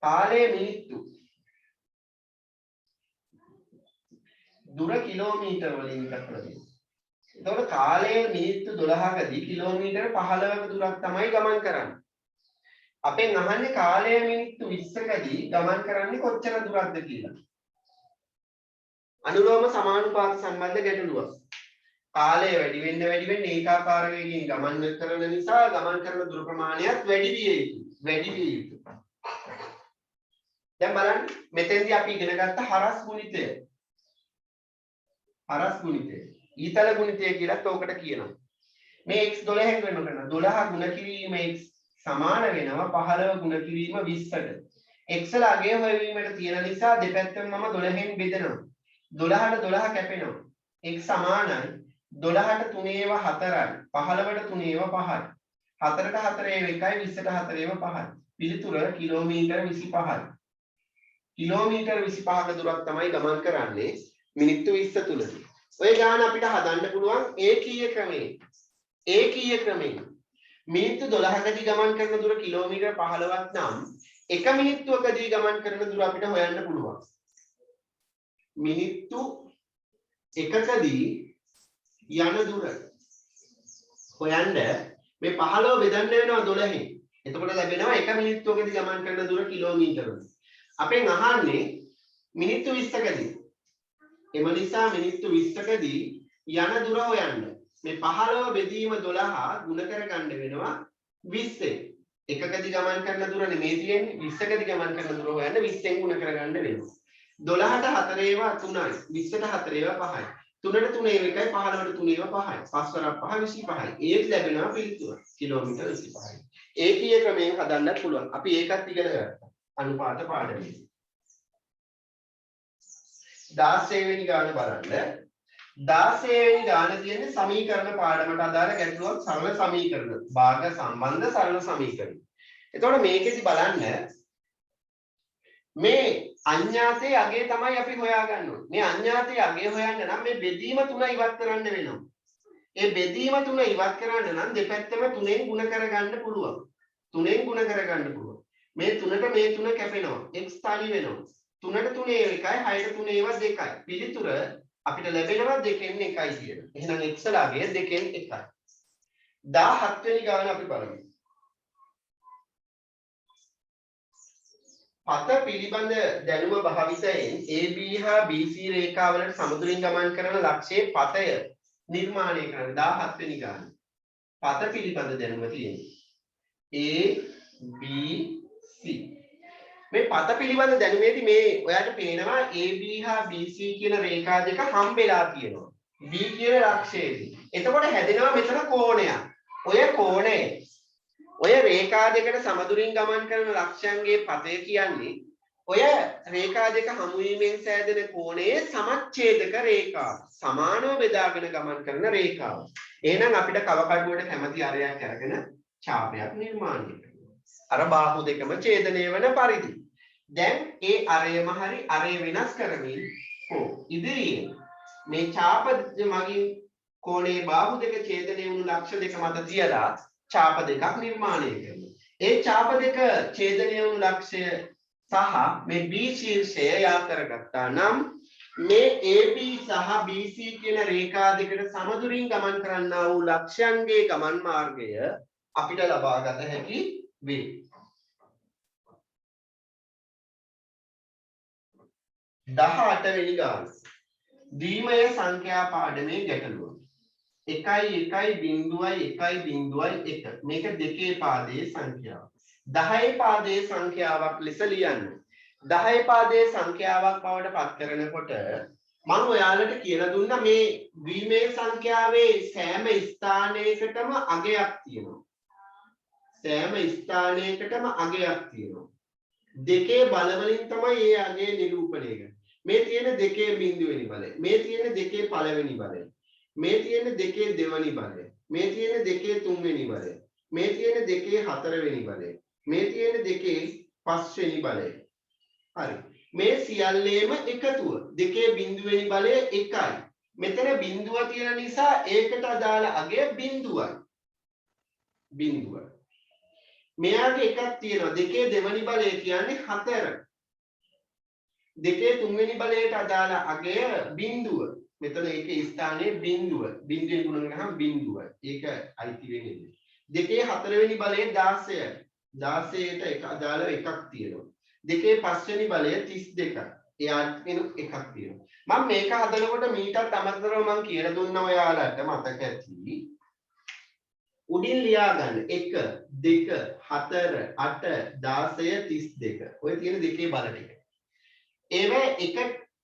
කාලය මිනිත්තු. දුර කිලෝමීටර් වලින් දක්වලා තියෙනවා. එතකොට කාලය මිනිත්තු 12කදී කිලෝමීටර් 15ක දුරක් තමයි ගමන් කරන්නේ. අපෙන් අහන්නේ කාලය මිනිත්තු 20කදී ගමන් කරන්නේ කොච්චර දුරක්ද කියලා. අනුලෝම සමානුපාත සම්බන්ධ ගැටලුවක්. කාලය වැඩි වෙන්න ඒකාකාර වේගයෙන් ගමන් කරන නිසා ගමන් කරන දුර ප්‍රමාණයත් වැඩි විය යුතුයි. දැන් බලන්න මෙතෙන්දී අපි ඉගෙන ගත්ත හරස් ගුණිතය. ඊතල ගුණිතය කියලාත් ඕකට කියනවා. මේ x 12න් වෙන කරන 12 ගුණ කිරීම x සමාන වෙනවා 15 ගුණ කිරීම 20ට. x ල අගය හොයවීමට තියෙන නිසා දෙපැත්තම මම 12න් බෙදනවා. 12ට 12 කැපෙනවා. x සමානයි 12ට 3 ඒවා 4යි 15ට 3 ඒවා 5යි 4ට 4 ඒවා 1යි 20ට 4 ඒවා 5යි. පිළිතුර කිලෝමීටර් 25යි. කිලෝමීටර් 25ක දුරක් තමයි ගමන් කරන්නේ මිනිත්තු 20 තුලදී. ඔය ගාන අපිට හදන්න පුළුවන් ඒකීය ක්‍රමයෙන්. මිනිත්තු 12කදී ගමන් කරන දුර කිලෝමීටර් 15ක් නම් එක මිනිත්තුවකදී ගමන් කරන දුර අපිට හොයන්න පුළුවන්. මිනිත්තු එකකදී යන දුර හොයන්න මේ 15 බෙදන්න වෙනවා 12න්. එතකොට ලැබෙනවා එක මිනිත්තුවකදී ගමන් කරන දුර කිලෝමීටර. අපෙන් අහන්නේ මිනිත්තු 20කදී. එම නිසා මිනිත්තු 20කදී යන දුර හොයන්න. මේ 15 බෙදීම 12 ගුණ කරගන්න වෙනවා 20. එකකදී ගමන් කරන දුර නෙමෙයි තියෙන්නේ 20කදී ගමන් කරන දුර හොයන්න 20ෙන් ගුණ කරගන්න වෙනවා. 12ට 4 ඒවා 3යි 20ට 4 ඒවා 5යි 3ට 3 ඒවා 1යි 15ට 3 ඒවා 5යි 5 වරක් 5 25යි. ඒත් ලැබෙනවා පිළිතුර කිලෝමීටර් 25යි. ඒකීය ක්‍රමයෙන් හදන්නත් පුළුවන්. අපි ඒකත් ඉගෙන ගත්තා අනුපාත පාඩමේ. 16 වෙනි ගාන බලන්න. 16 වෙනි ගාන තියෙන්නේ සමීකරණ පාඩමට අදාළ ගැටලුවක් සරල සමීකරණ. භාග සම්බන්ධ සරල සමීකරණ. එතකොට මේකෙදි බලන්න මේ අඥාතයේ අගය තමයි අපි හොයාගන්න ඕනේ. මේ අඥාතයේ අගය හොයන්න නම් මේ බෙදීම තුන ඉවත් කරන්න වෙනවා. ඒ බෙදීම තුන ඉවත් කරන්න නම් දෙපැත්තම 3ෙන් ගුණ කරගන්න පුළුවන්. මේ 3ට මේ 3 කැපෙනවා. x තනි වෙනවා. 3ට 3 ඒවා 1යි 6ට 3 ඒවා 2යි. පිළිතුර අපිට ලැබෙනවා 2න් 1යි කියලා. එහෙනම් x ල අගය 2න් 1යි. 17 වෙනි ගාන අපි බලමු. පත පිළිබඳ දැනුම භාවිතයෙන් AB හා BC රේඛාවලට සමතුලින් ගමන් කරන ලක්ෂයේ පතය නිර්මාණය කරන 17 වෙනි ගාන. පත පිළිබඳ දැනුම තියෙනවා. A B C. මේ පත පිළිබඳ දැනුමේදී මේ ඔයාලට පේනවා AB හා BC කියන රේඛා දෙක හම්බෙලා තියෙනවා. B කියන ලක්ෂයේදී. එතකොට හැදෙනවා මෙතන කෝණයක්. ඔය කෝණය ඔය රේඛා දෙකට සමදුරින් ගමන් කරන ලක්ෂයන්ගේ පතය කියන්නේ ඔය රේඛා දෙක හමු වීමෙන් සෑදෙන කෝණයේ සමච්ඡේදක රේඛාව. සමානව බෙදාගෙන ගමන් කරන රේඛාව. එහෙනම් අපිට කවකඩුවට කැමති අරයක් අරගෙන ඡාපයක් නිර්මාණය කරනවා. අර බාහු දෙකම ඡේදනය වන පරිදි. දැන් ඒ අරයම හරි අරය වෙනස් කරමින් ඉදිරියේ මේ ඡාප මගින් කෝණයේ බාහු දෙක ඡේදනය වුණු ලක්ෂ දෙක මත තියලා ඡාප දෙකක් නිර්මාණය කරනවා. ඒ ඡාප දෙක ඡේදනය වුණු ලක්ෂය සහ මේ B ශීර්ෂය යා කරගත්තා නම් මේ AB සහ BC කියන රේඛා දෙකට සමදුරින් ගමන් කරන්නා වූ ලක්ෂයන්ගේ ගමන් මාර්ගය අපිට ලබා ගත හැකි වේ. 18 වෙනි ගාන. ද්විමය සංඛ්‍යා පාඩමේ ගැටලුව. 1.1.1.1 මේක දෙකේ පාදයේ සංඛ්‍යාව. 10 පාදයේ සංඛ්‍යාවක් ලෙස ලියන්න. 10 පාදයේ සංඛ්‍යාවක් බවට පත් කරනකොට මම ඔයාලට කියලා දුන්නා මේ ද්විමය සංඛ්‍යාවේ සෑම ස්ථානයකටම අගයක් තියෙනවා. සෑම ස්ථානයකටම අගයක් තියෙනවා. දෙකේ බලවලින් තමයි මේ අගය නිරූපණය කරන්නේ. මේ තියෙන දෙකේ බිඳුවෙනි බලය. මේ තියෙන දෙකේ පළවෙනි බලය. මේ තියෙන දෙකේ දෙවෙනි බලය. මේ තියෙන දෙකේ තුන්වෙනි බලය. මේ තියෙන දෙකේ හතරවෙනි බලය. මේ තියෙන දෙකේ පස්වෙනි බලය. හරි. මේ සියල්ලේම එකතුව. දෙකේ බිඳුවෙනි බලය 1යි. මෙතන බිඳුව තියෙන නිසා ඒකට අදාළ අගය බිඳුවයි. බිඳුවයි. මෙයාගේ එකක් තියෙනවා. දෙකේ දෙවෙනි බලය කියන්නේ 4. දෙකේ තුන්වෙනි බලයට අදාළ අගය බිඳුව. මෙතන ඒකේ ස්ථානයේ බිඳුව. බිඳුවෙන් ගුණ කරාම බිඳුවයි. ඒක අයිති වෙන්නේ. දෙකේ හතරවෙනි බලය 16යි. 16ට එක අදාළ එකක් තියෙනවා. දෙකේ පස්වෙනි බලය 32යි. එයාට වෙන එකක් තියෙනවා. මම මේක හදනකොට මීටත් අමතරව මම කියලා දුන්නා ඔයාලට මතක ඇති. උඩින් ලියා ගන්න 1 2 4 8 16 32. ඔය තියෙන දෙකේ බල ටික. ඒවා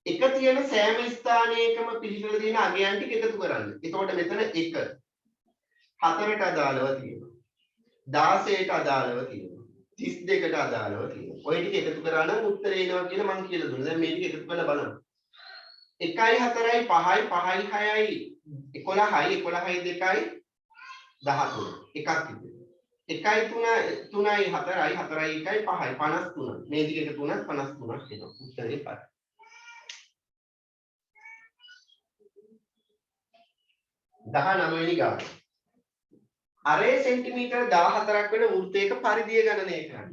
එක තියෙන සෑම ස්ථානයකම පිළිවෙල තියෙන අගයන් ටික එකතු කරන්න. එතකොට මෙතන 1 4ට අදාළව තියෙනවා. 16ට අදාළව තියෙනවා. 32ට අදාළව තියෙනවා. ඔය ටික එකතු කරා නම් උත්තරේ එනවා කියලා මම කියලා දුන්නා. දැන් මේ ටික එකතු කරලා බලන්න. 1යි 4යි 5යි 5යි 6යි 11යි 11යි 2යි 13 එකක් තිබෙනවා. 1යි 3යි 4යි 4යි 1යි 5යි 53. මේ ටික එකතු වුණත් 53ක් එනවා. උත්තරේ 5. 19 වෙනි ගාන. අරේ සෙන්ටිමීටර් 14ක් වෙන වෘත්තයක පරිධිය ගණනය කරන්න.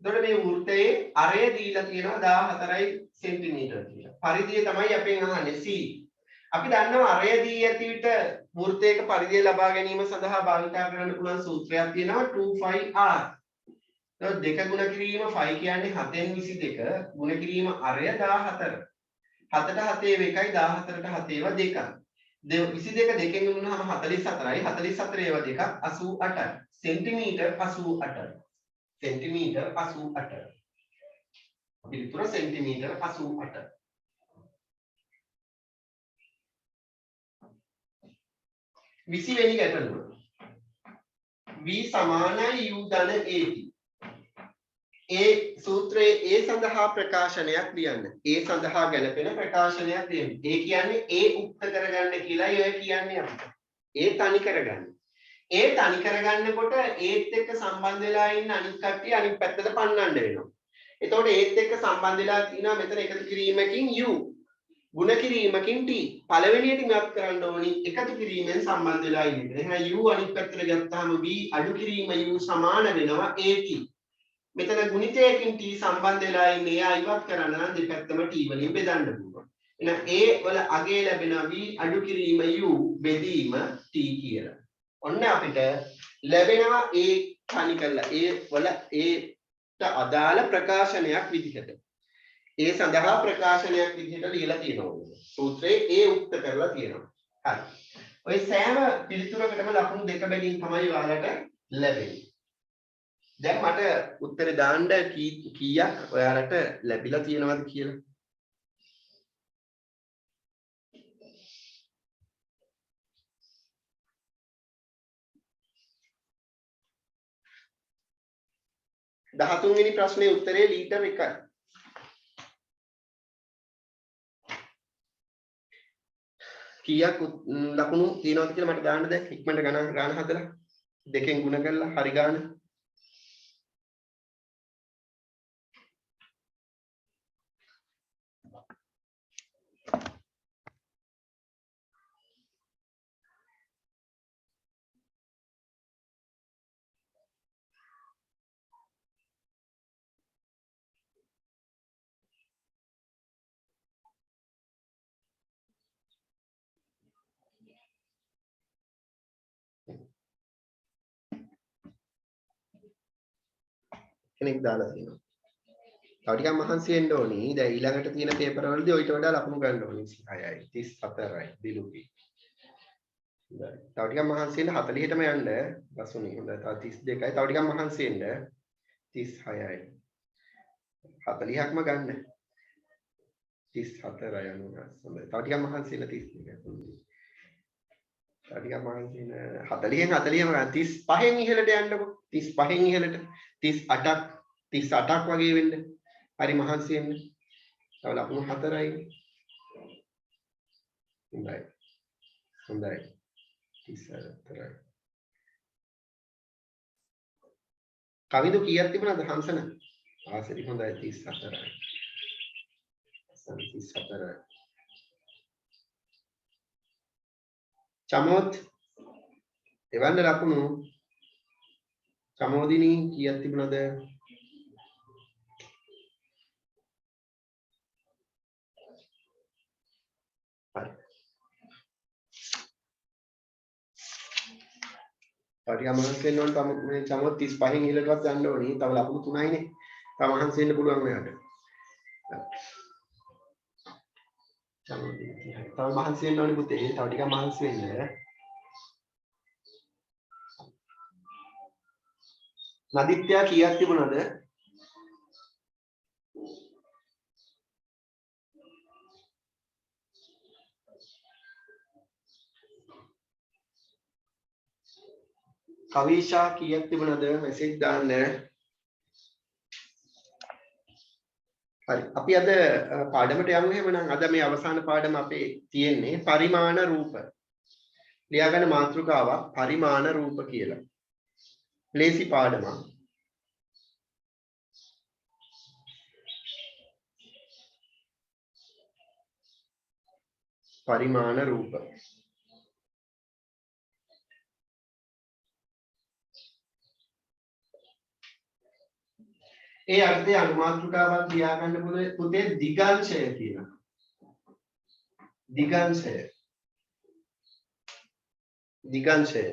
එතකොට මේ වෘත්තයේ අරය දීලා තියෙනවා 14යි සෙන්ටිමීටර් කියලා. පරිධිය තමයි අපෙන් අහන්නේ C. අපි දන්නවා අරය දී ඇති විට වෘත්තයක පරිධිය ලබා ගැනීම සඳහා භාවිතා කරන්න පුළුවන් සූත්‍රයක් තියෙනවා 2πr. එතකොට 2 ගුණ කිරීම 5 කියන්නේ 7න් 22 ගුණ කිරීම අරය 14. 7ට 7 ඒවා 1යි 14ට 7 ඒවා 2යි. 22 දෙකෙන් ගුණනහම 44යි 44 ඒවා දෙකක් 88යි සෙන්ටිමීටර් 88යි සෙන්ටිමීටර් 88 පිළිතුර සෙන්ටිමීටර් 88 20 වෙනි ගැටලුව v සමානයි u ධන at ඒ සූත්‍රයේ ඒ සඳහා ප්‍රකාශනයක් ලියන්න. ඒ සඳහා ගැලපෙන ප්‍රකාශනයක් ලියන්න. ඒ කියන්නේ ඒ උක්ත කරගන්න කියලායි ඔය කියන්නේ අපිට. ඒ තනි කරගන්න. ඒ තනි කරගන්නකොට ඒත් එක්ක සම්බන්ධ වෙලා ඉන්න අනිත් කට්ටිය අනිත් පැත්තට පන්නන්න වෙනවා. එතකොට ඒත් එක්ක සම්බන්ධ වෙලා තියෙනවා මෙතන එකතු කිරීමකින් u, ගුණ කිරීමකින් t. පළවෙනියට මැප් කරන්න ඕනි එකතු කිරීමෙන් සම්බන්ධ වෙලා ඉන්න. එහෙනම් u අනිත් පැත්තට ගත්තාම v අඩු කිරීම u සමාන වෙනවා at. මෙතන ගුණිතයකින් t සම්බන්ධ වෙලා ඉන්නේ එයා ඉවත් කරන්න නම් දෙපැත්තම t වලින් බෙදන්න පුළුවන්. එහෙනම් a වල අගය ලැබෙනවා v අඩු කිරීම u බෙදීම t කියලා. ඔන්න අපිට ලැබෙනවා a තනි කරලා a වල a අදාළ ප්‍රකාශනයක් විදිහට ඒ සඳහා ප්‍රකාශනයක් විදිහට ලියලා තියෙනවා. සූත්‍රයේ ඒ උක්ත කරලා තියෙනවා. හරි. ඔය සෑම පිළිතුරකටම ලකුණු දෙක බැගින් තමයි ඔයාලට ලැබෙන්නේ. දැන් මට උත්තරේ දාන්න කීයක් ඔයාලට ලැබිලා තියෙනවද කියලා. දහතුන්වෙනි ප්‍රශ්නේ උත්තරේ ලීටර් 1යි. කීයක් ලකුණු තියෙනවද කියලා මට දාන්න දැන් ඉක්මනට ගණන් හදලා දෙකෙන් ගුණ කරලා හරි ගන්න. කෙනෙක් දාලා තියෙනවා. තව ටිකක් මහන්සි වෙන්න ඕනි. දැන් ඊළඟට තියෙන පේපර් වලදී ඔයිට වඩා ලකුණු ගන්න ඕනි. 26යි 34යි දිලුගේ. හොඳයි. තව ටිකක් මහන්සි වෙන්න 40ටම යන්න. බසුනේ හොඳයි. තව 32යි. තව ටිකක් මහන්සි වෙන්න 36යි. 40ක්ම ගන්න. 34යි 99. හොඳයි. තව ටිකක් මහන්සි වෙන්න 32යි. තව ටිකක් මහන්සි වෙන්න 40න් 40ම ගන්න. 35න් ඉහළට යන්නකො. 35න් ඉහළට 38ක් වගේ වෙන්න. හරි මහන්සි වෙන්න. තව ලකුණු 4යි. හොඳයි. හොඳයි. 34යි. කවිදු කීයක් තිබුණාද හංසන? ආසරි හොඳයි 34යි. 34යි. චමෝත් එවන්න ලකුණු චමෝදිනී කීයක් තිබුණාද? හරි මහන්සි වෙන්න ඕන තම මේ චමෝත් 35න් ඉහළටවත් යන්න ඕනි. තව ලකුණු 3යිනේ. තව මහන්සි වෙන්න පුළුවන් මෙයාට. චමෝදිනී තව මහන්සි වෙන්න ඕනි පුතේ. තව ටිකක් මහන්සි වෙන්න. නදිත්‍යා කීයක් තිබුණාද? කවිෂා කීයක් තිබුණාද? මෙසේජ් දාන්න. හරි. අපි අද පාඩමට යමු එහෙමනම්. අද මේ අවසාන පාඩම අපේ තියෙන්නේ පරිමාණ රූප. ලියාගන්න මාතෘකාවක් පරිමාණ රූප කියලා. ලේසි පාඩමක්. පරිමාණ රූප. ඒ අර්ථයේ අනුමාත්‍රිකාවක් ලියාගන්න පුතේ දිගංශය කියලා. දිගංශය. දිගංශය.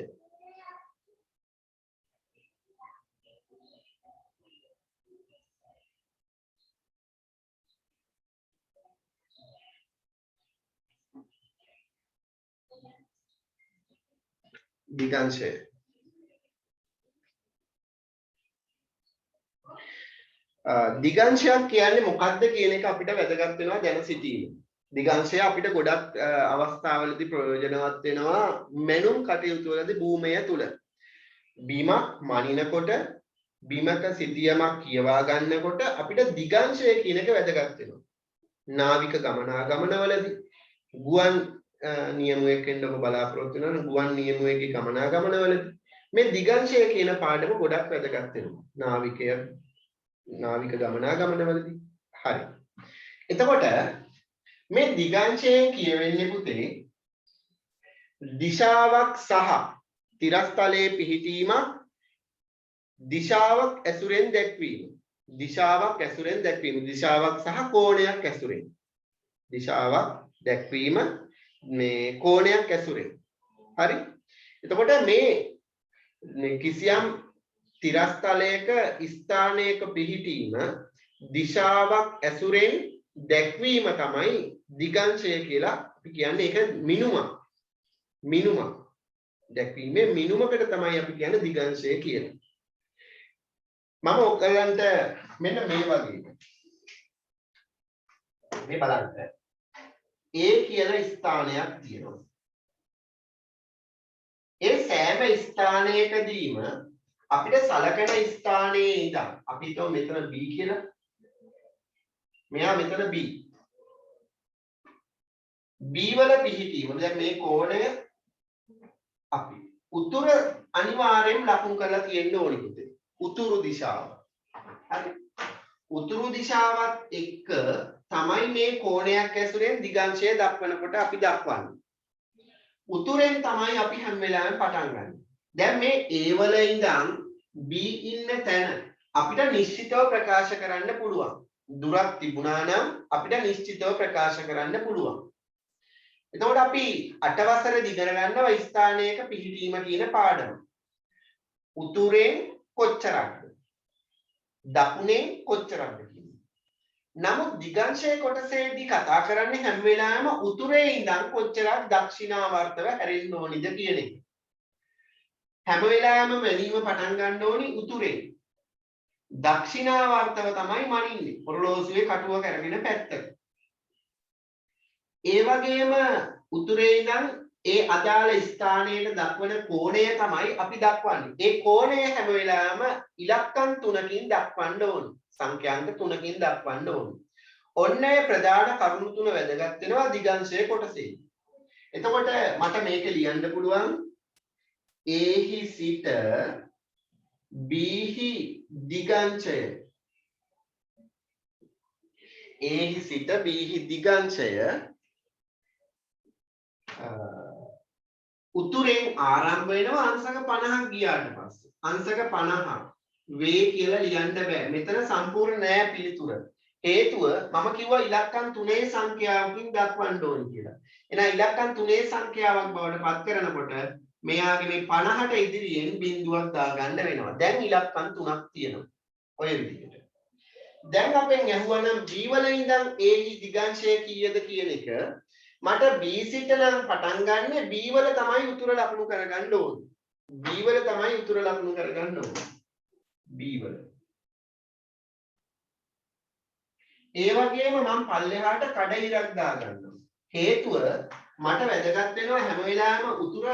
දිගංශය. දිගංශයක් කියන්නේ මොකක්ද කියන එක අපිට වැදගත් වෙනවා දැන සිටීම. දිගංශය අපිට ගොඩක් අවස්ථාවලදී ප්‍රයෝජනවත් වෙනවා මැනුම් කටයුතු වලදී භූමය තුල. බීමක් මනිනකොට බීමක සිටියමක් කියවා ගන්නකොට අපිට දිගංශය කියන එක වැදගත් වෙනවා. නාවික ගමනාගමනවලදී ගුවන් නියමුවෙක්ෙන් ඔබ බලාපොරොත්තු වෙනවා ගුවන් නියමුවෙක්ගේ ගමනාගමනවලදී මේ දිගංශය කියන පාඩම ගොඩක් වැදගත් වෙනවා. නාවික ගමනාගමනවලදී. හරි. එතකොට මේ දිගංශයෙන් කියවෙන්නේ පුතේ දිශාවක් සහ තිරස්තලයේ පිහිටීමක් දිශාවක් ඇසුරෙන් දැක්වීම. දිශාවක් ඇසුරෙන් දැක්වීම. දිශාවක් සහ කෝණයක් ඇසුරෙන්. දිශාවක් දැක්වීම මේ කෝණයක් ඇසුරෙන්. හරි. එතකොට මේ කිසියම් තිරස්තලයක ස්ථානයක පිහිටීම දිශාවක් ඇසුරෙන් දැක්වීම තමයි දිගංශය කියලා අපි කියන්නේ. ඒක මිනුමක් දැක්වීමේ මිනුමකට තමයි අපි කියන්නේ දිගංශය කියලා. මම ඔයගලන්ට මෙන්න මේ වගේ මේ බලන්න A කියලා ස්ථානයක් තියෙනවා. ඒ සෑම ස්ථානයකදීම අපිට සලකන ස්ථානයේ ඉඳන් අපි හිතමු මෙතන B කියලා. මෙයා මෙතන B. B වල පිහිටීම දැන් මේ කෝණය අපි උතුර අනිවාර්යෙන් ලකුණු කරලා තියෙන්න ඕනි පුතේ. උතුරු දිශාව. හරි. උතුරු දිශාවත් එක්ක තමයි මේ කෝණයක් ඇසුරෙන් දිගංශය දක්වනකොට අපි දක්වන්නේ. උතුරෙන් තමයි අපි හැම වෙලාවෙම පටන් ගන්න. දැන් මේ A වල ඉඳන් B ඉන්න තැන අපිට නිශ්චිතව ප්‍රකාශ කරන්න පුළුවන්. දුරක් තිබුණා නම් අපිට නිශ්චිතව ප්‍රකාශ කරන්න පුළුවන්. එතකොට අපි 8 වසරේදී ඉගෙන ගන්නවා ස්ථානයක පිහිටීම කියන පාඩම. උතුරෙන් කොච්චරක්ද? දකුණෙන් කොච්චරක්ද කියන්නේ. නමුත් දිගංශයේ කොටසේදී කතා කරන්නේ හැම වෙලාවෙම උතුරේ ඉඳන් කොච්චරක් දක්ෂිණාවර්තව හැරෙන්න ඕනිද කියන එක. හැම වෙලාවෙම මැනීම පටන් ගන්න ඕනි උතුරේ. දක්ෂිණාවර්තව තමයි මනින්නේ. ඔරලෝසුවේ කටුව කරගෙන පැත්තට. ඒ වගේම උතුරේ ඉඳන් ඒ අදාළ ස්ථානයට දක්වන කෝණය තමයි අපි දක්වන්නේ. ඒ කෝණය හැම වෙලාවෙම ඉලක්කම් 3කින් දක්වන්න ඕනේ. සංඛ්‍යාංක 3කින් දක්වන්න ඕනේ. ඔන්න ඒ ප්‍රධාන කරුණු තුන වැදගත් වෙනවා දිගංශයේ කොටසේ. එතකොට මට මේක ලියන්න පුළුවන් A හි සිට B හි දිගංශය. A හි සිට B හි දිගංශය උතුරෙන් ආරම්භ වෙනවා අංශක 50ක් ගියාට පස්සේ. අංශක 50 වේ කියලා ලියන්න බෑ. මෙතන සම්පූර්ණ නෑ පිළිතුර. හේතුව මම කිව්වා ඉලක්කම් 3 සංඛ්‍යාවකින් දක්වන්න ඕනේ කියලා. එහෙනම් ඉලක්කම් 3 සංඛ්‍යාවක් බවට පත් කරනකොට මෙයාගේ මේ 50ට ඉදිරියෙන් බිංදුවක් දාගන්න වෙනවා. දැන් ඉලක්කම් 3ක් තියෙනවා. ඔය විදිහට. දැන් අපෙන් ඇහුවනම් B වල ඉඳන් A හි දිගංශය කීයද කියන එක මට B සිට නම් පටන් ගන්න B වල තමයි උතුර ලකුණු කරගන්න ඕනේ. B වල තමයි උතුර ලකුණු කරගන්න ඕනේ. B වල. ඒ වගේම මම පල්ලෙහාට කඩ ඉරක් දාගන්නවා. හේතුව මට වැදගත් වෙනවා හැම වෙලාවෙම උතුර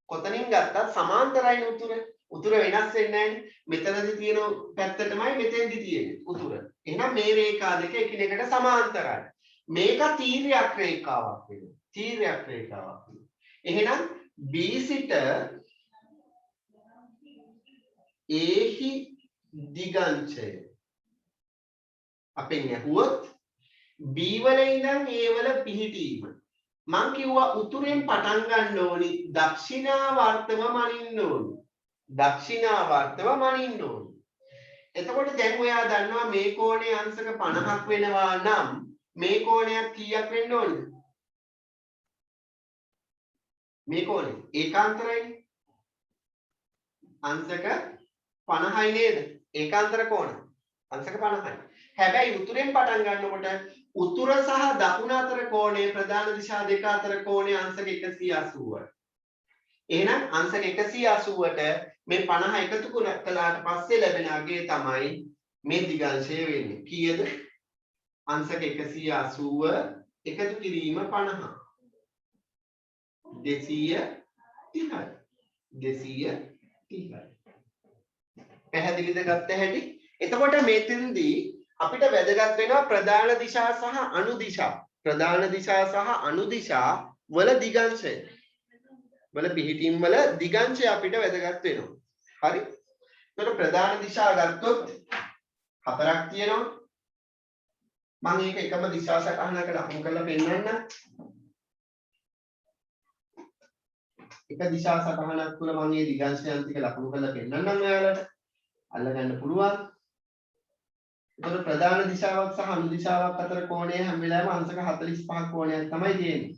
කොතනින් ගත්තත් සමාන්තරයි උතුර. උතුර වෙනස් වෙන්නේ නැහැ. මෙතනදී තියෙන පැත්තටමයි මෙතෙන්දී තියෙන්නේ උතුර. එහෙනම් මේ රේඛා දෙක එකිනෙකට සමාන්තරයි. මේක තීර්යක් රේඛාවක් වෙනවා. තීර්යක් රේඛාවක් වෙනවා. එහෙනම් B සිට A හි දිගංශය අපෙන් ඇහුවොත් B වල ඉඳන් A වල පිහිටීම මං කිව්වා උතුරෙන් පටන් ගන්න ඕනි දක්ෂිණාවර්තව මනින්න ඕනි. දක්ෂිණාවර්තව මනින්න ඕනි. එතකොට දැන් ඔයා දන්නවා මේ කෝණය අංශක 50ක් වෙනවා නම් මේ කෝණයක් කීයක් වෙන්න ඕනද? මේ කෝණය ඒකාන්තරයි. අංශක 50යි නේද? ඒකාන්තර කෝණ. අංශක 50යි. හැබැයි උතුරෙන් පටන් ගන්නකොට උතුර සහ දකුණ අතර කෝණය ප්‍රධාන දිශා දෙක අතර කෝණය අංශක 180යි. එහෙනම් අංශක 180ට මේ 50 එකතු කළාට පස්සේ ලැබෙන අගය තමයි මේ දිගංශය වෙන්නේ. කීයද? අංශක 180 එකතු කිරීම 50. 230යි. 230යි. පැහැදිලිද ගත්ත හැටි? එතකොට මෙතෙන්දී අපිට වැදගත් වෙනවා ප්‍රධාන දිශා සහ අනු දිශා. ප්‍රධාන දිශා සහ අනු දිශා වල දිගංශය. වල පිහිටීම් වල දිගංශය අපිට වැදගත් වෙනවා. හරි? එතකොට ප්‍රධාන දිශා ගත්තොත් හතරක් තියෙනවා. මම මේක එකම දිශා සටහනකට ලකුණු කරලා පෙන්නන්න. එක දිශා සටහනක් තුළ මම මේ දිගංශයන් ටික ලකුණු කරලා පෙන්නන්නම් ඔයාලට. අල්ලගන්න පුළුවන්. එතකොට ප්‍රධාන දිශාවක් සහ අනු දිශාවක් අතර කෝණය හැම වෙලාවෙම අංශක 45ක කෝණයක් තමයි තියෙන්නේ.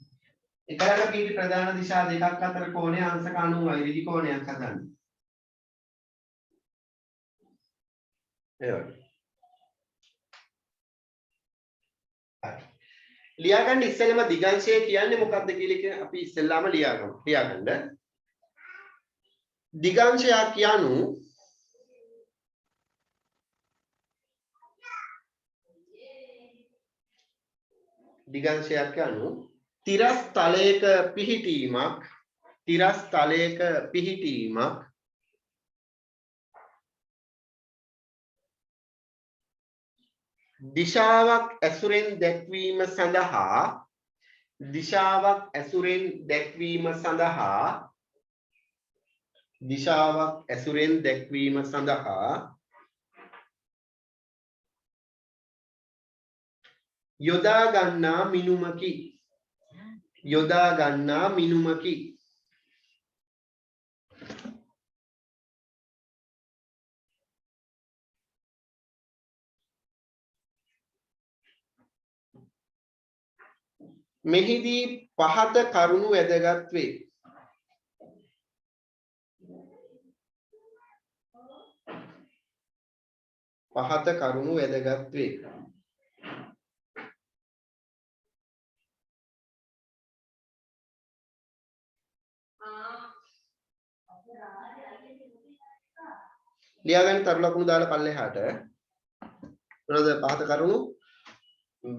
එකලක පිහිටි ප්‍රධාන දිශා දෙකක් අතර කෝණය අංශක 90යි. ඍජු කෝණයක් හදන්නේ. ඒ වගේ. හරි. ලියා ගන්න ඉස්සෙල්ලම දිගංශය කියන්නේ මොකක්ද කියලා අපි ඉස්සෙල්ලාම ලියාගමු. ලියාගන්න. දිගංශයක් කියනු දිගංශයක් කියනු තිරස් තලයක පිහිටීමක් දිශාවක් ඇසුරෙන් දැක්වීම සඳහා යොදා ගන්නා මිනුමකි. මෙහිදී පහත කරුණු වැදගත් වේ. ලියාගන්න තරු ලකුණු දාලා පල්ලෙහාට. මොනවද පහත කරුණු?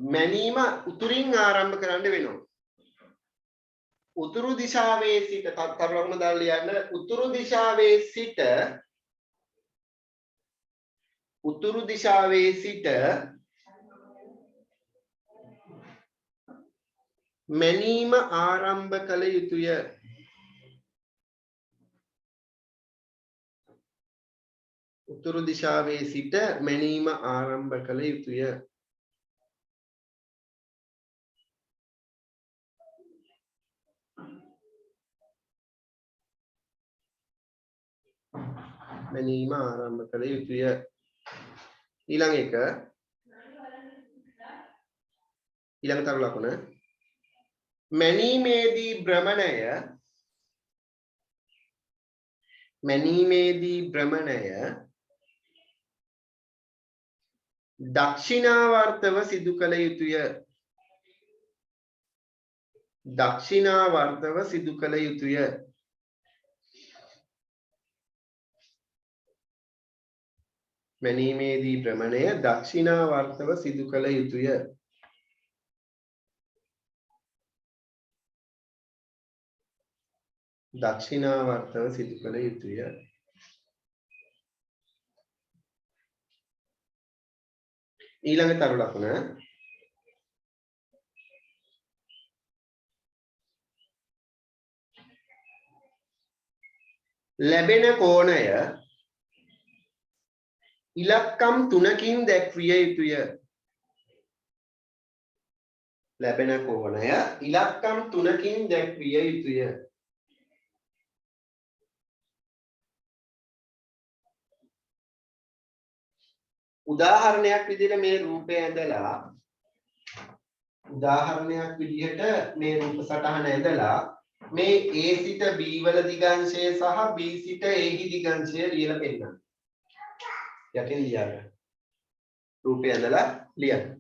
මැනීම උතුරින් ආරම්භ කරන්න වෙනවා. උතුරු දිශාවේ සිට තරු ලකුණු දාලා ලියන්න. උතුරු දිශාවේ සිට මැනීම ආරම්භ කළ යුතුය. උතුරු දිශාවේ සිට මැනීම ආරම්භ කළ යුතුය. මැනීම ආරම්භ කළ යුතුය. ඊළඟ එක ඊළඟ තරු ලකුණ මැනීමේදී භ්‍රමණය දක්ෂිනාවර්තව සිදු කළ යුතුය. මැනීමේදී භ්‍රමණය දක්ෂිනාවර්තව සිදු කළ යුතුය. ඊළඟ තරු ලකුණ ලැබෙන කෝණය ඉලක්කම් 3කින් දැක්විය යුතුය. උදාහරණයක් විදිහට මේ රූපය ඇඳලා මේ රූප සටහන ඇඳලා මේ A සිට B වල දිගංශය සහ B සිට A හි දිගංශය ලියලා පෙන්නන්න. යටින් ලියන්න. රූපය ඇඳලා ලියන්න.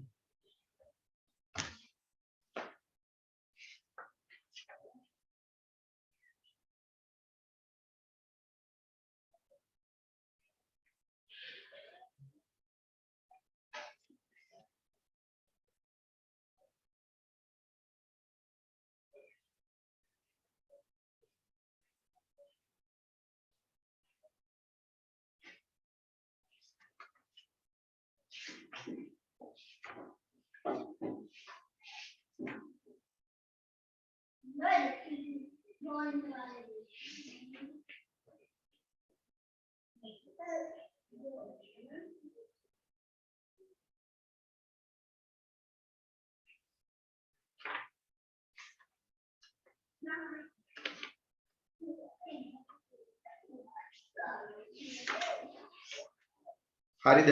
හරිද?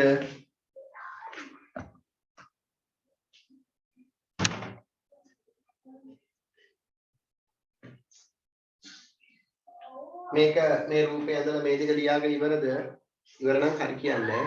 මේක මේ රූපය ඇඳලා මේ දෙක ලියාගෙන ඉවරද? ඉවර නම් හරි කියන්නේ.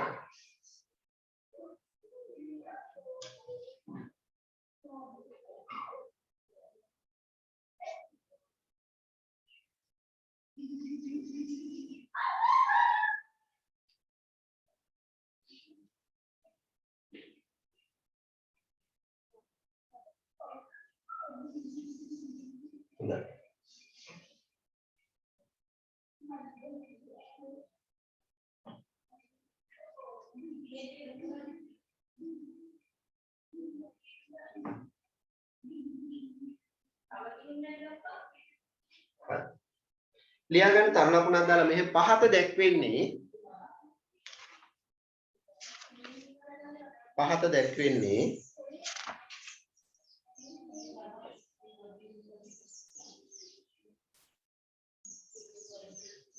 ලියා ගන්න තරුණ ලකුණක් දාලා මෙහි පහත දැක්වෙන්නේ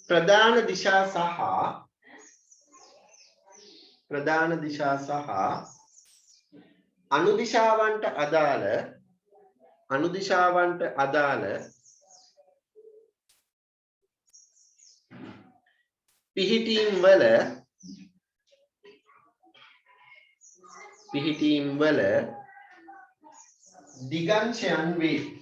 ප්‍රධාන දිශා සහ අනුදිශාවන්ට අදාළ පිහිටීම් වල දිගංශයන් වේ.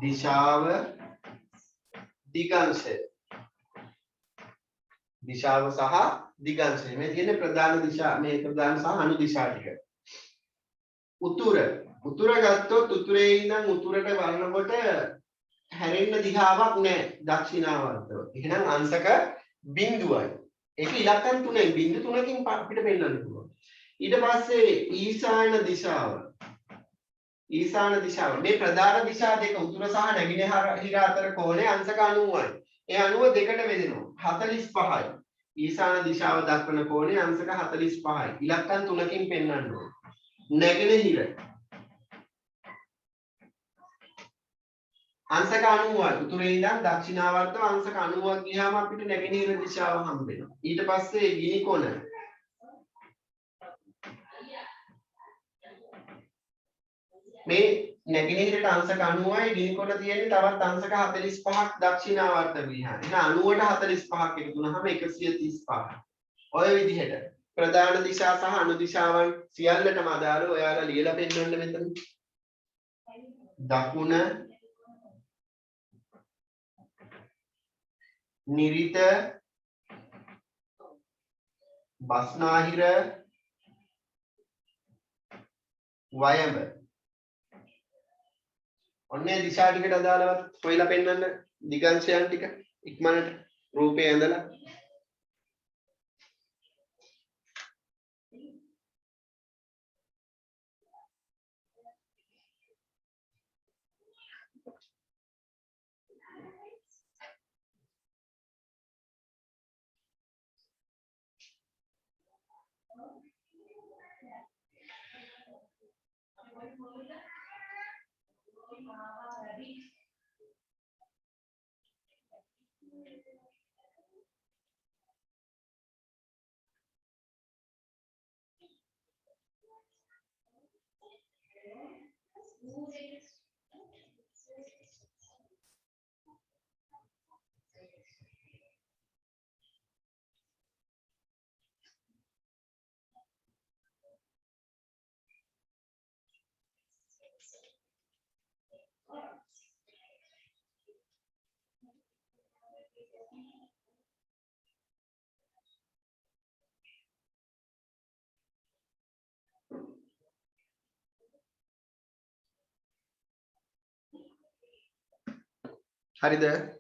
දිශාව දිගංශය සහ දිගංශය මේ කියන්නේ ප්‍රධාන දිශා මේ ප්‍රධාන සහ අනු දිශා ටික. උතුර ගත්තොත් උතුරේ ඉඳන් උතුරට වරනකොට හැරෙන්න දිහාවක් නැහැ දක්ෂිනාවර්තව. එහෙනම් අංශක බිඳුවයි. ඒක ඉලක්කම් 3යි බිඳු 3කින් අපිට පෙන්වන්න පුළුවන්. ඊට පස්සේ ඊශාන දිශාව මේ ප්‍රධාන දිශා දෙක උතුර සහ නැගෙනහිර අතර කෝණය අංශක 90යි. ඒ 90 දෙකට බෙදෙනවා 45යි. ඊශාන දිශාව දක්වන කෝණය අංශක 45යි. ඉලක්කම් 3කින් පෙන්වන්න ඕනේ. නැගෙනහිර අංශක 90යි. උතුරේ ඉඳන් දක්ෂිනාවර්තව අංශක 90ක් ගියාම අපිට නැගෙනහිර දිශාව හම්බ වෙනවා. ඊට පස්සේ ගිනි කොන මේ නැගෙනහිරට අංශක 90යි ගිනි කොන තියෙන්නේ තවත් අංශක 45ක් දක්ෂිනාවර්ත විහාරය. එහෙනම් 90ට 45ක් එකතු වුණාම 135. ඔය විදිහට ප්‍රධාන දිශා සහ අනු දිශාවන් සියල්ලටම අදාළව ඔයාලා ලියලා පෙන්නන්න මෙතන. දකුණ නිරිත බස්නාහිර වයඹ ඔන්නේ දිශා ටිකට අදාළව හොයලා පෙන්නන්න දිගංශයන් ටික ඉක්මනට රූපේ ඇඳලා හරිද?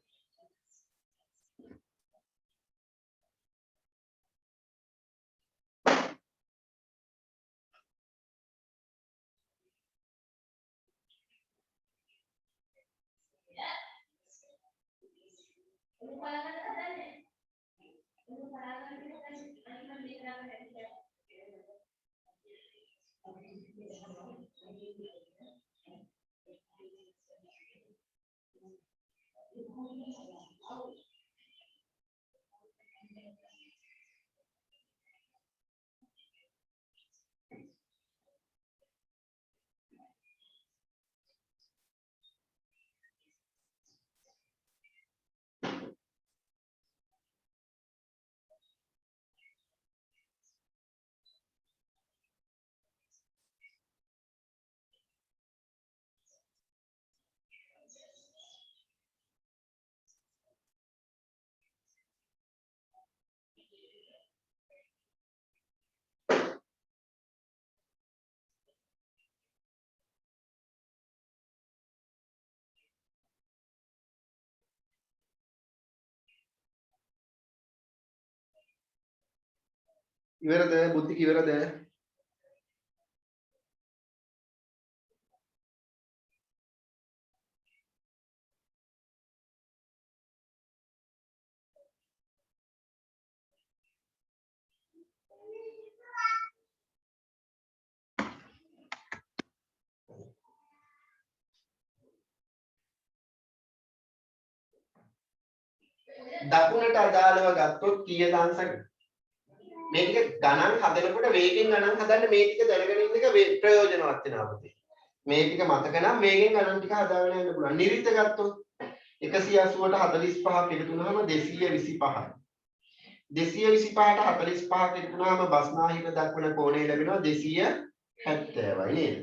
ඉවරද බුද්ධික ඉවරද? දකුණට අදාළව ගත්තොත් කීයද අංශක? මේ ටික ගණන් හදනකොට වේගෙන් ගණන් හදන්න මේ ටික දැනගෙන ඉන්න එක ප්‍රයෝජනවත් වෙනවා පුතේ. මේ ටික මතක නම් වේගෙන් ගණන් ටික හදාගෙන යන්න පුළුවන්. නිරිත ගත්තොත් 180ට 45ක් එකතු වුනහම 225යි. 225ට 45ක් එකතු වුනහම බස්නාහිර දක්වන කෝණය ලැබෙනවා 270යි නේද?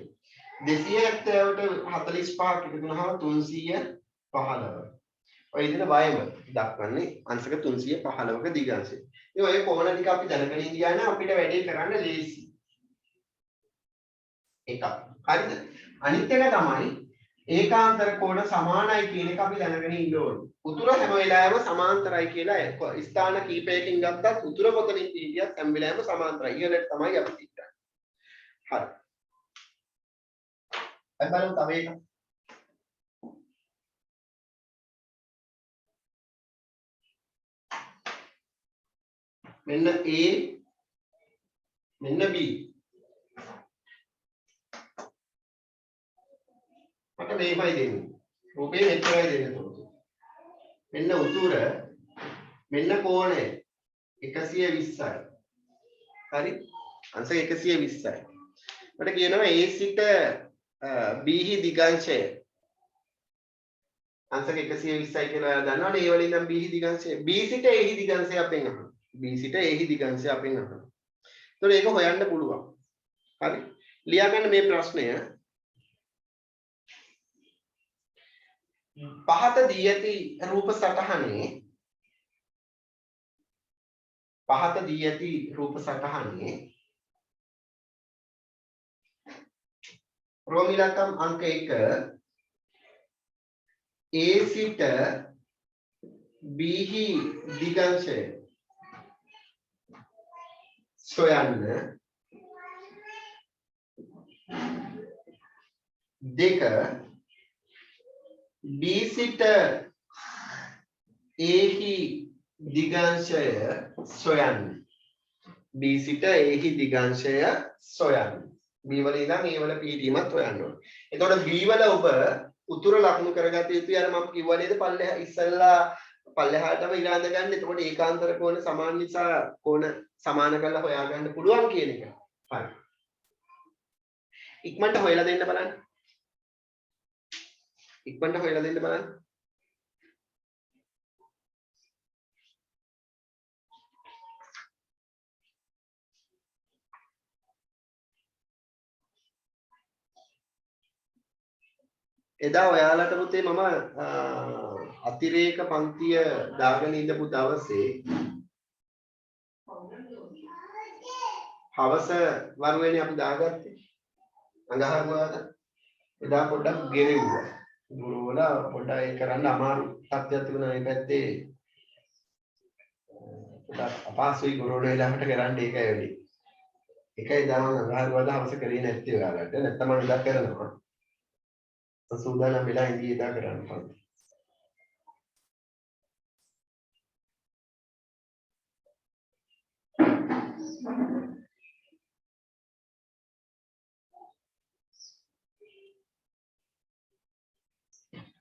270ට 45ක් එකතු වුනහම 315. ඔය විදිහට වයම දක්වන්නේ අංශක 315ක දිගාංශය. ඉතින් ඔය කෝණ ටික අපි දැනගෙන ඉඳියා නම් අපිට වැඩේ කරන්න ලේසි. එකක්. හරිද? අනිත් එක තමයි ඒකාන්තර කෝණ සමානයි කියන එක අපි දැනගෙන ඉන්න ඕනේ. උතුර හැම වෙලාවෙම සමාන්තරයි කියලා ස්ථාන කීපයකින් ගත්තත් උතුර පොතනින් හිටියත් හැම වෙලාවෙම සමාන්තරයි. ඉහළට තමයි අපි තියන්නේ. හරි. අපි බලමු තව එකක්. මෙන්න A මෙන්න B. මට මේමයි දෙන්නේ. රූපේ මෙච්චරයි දෙන්නේ තෝරන්න. මෙන්න උතුර මෙන්න කෝණය 120යි. හරි? අංශක 120යි. මට කියනවා A සිට B හි දිගාංශය අංශක 120යි කියලා දන්නවනේ. ඒ වලින් නම් B හි දිගාංශය B සිට A හි දිගාංශය අපෙන් අහනවා. B සිට A හි දිගාංශය අපෙන් අහනවා. ඒතකොට ඒක හොයන්න පුළුවන්. හරි? ලියා ගන්න මේ ප්‍රශ්නය. පහත දී ඇති රූප සටහනේ රෝමිලකම් අංක 1 A සිට B හි දිගාංශය සොයන්න. දෙක B සිට A හි දිගාංශය සොයන්න. B සිට A හි දිගාංශය සොයන්න. B වල ඉඳන් A වල පිහිටීමත් හොයන්න ඕනේ. එතකොට B වල ඔබ උතුර ලකුණු කරගත යුතුයි. අර මම කිව්වා නේද පල්ලෙහා ඉස්සෙල්ලා පල්ලෙහාටම ඉරාඳ ගන්න. එතකොට ඒකාන්තර කෝණ සමාන නිසා කෝණ සමාන කරලා හොයාගන්න පුළුවන් කියන එක. හරි. ඉක්මනට හොයලා දෙන්න බලන්න. එදා ඔයාලට පුතේ මම අතිරේක පන්තිය දාගෙන ඉඳපු දවසේ හවස වරුවේනේ අපි දාගත්තේ අඟහරුවාද. එදා පොඩ්ඩක් ගෙරෙව්වා. ගුරුවල පොඩ්ඩක් ඒක කරන්න අමාරු තත්ත්වයක් තිබුණා මේ පැත්තේ. පොඩ්ඩක් අපහසුයි ගුරුවල ළඟට කරන්න ඒකයි වෙන්නේ. ඒකයි දාම අඟහරුවාද හවස කරේ නැත්තේ ඔයාලට. නැත්තම් මම ඉඳලා කරනවා. සූදානම් වෙලා ඉඳී එදා කරන්න පන්ති.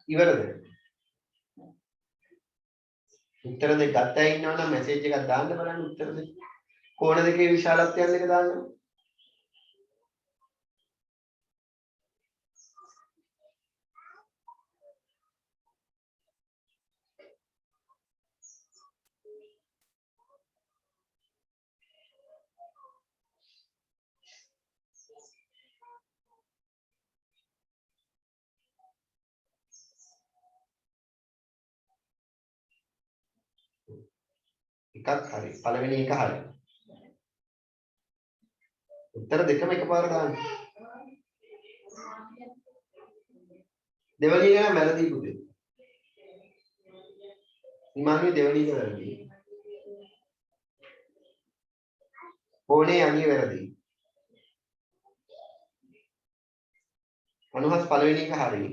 ඉවරද? උත්තර දෙක ගත්තා ඉන්නවනම් මැසේජ් එකක් දාන්න බලන්න උත්තර දෙක. කෝණ දෙකේ විශාලත්වයන් දෙක දාන්න. එකක් හරි. පළවෙනි එක හරි. උත්තර දෙකම එකපාර දාන්න. දෙවැනි එක නම් වැරදි පුතේ. නිමාගේ දෙවැනි එක වැරදි. කෝණේ අනිය වැරදි. 90 පළවෙනි එක හරි.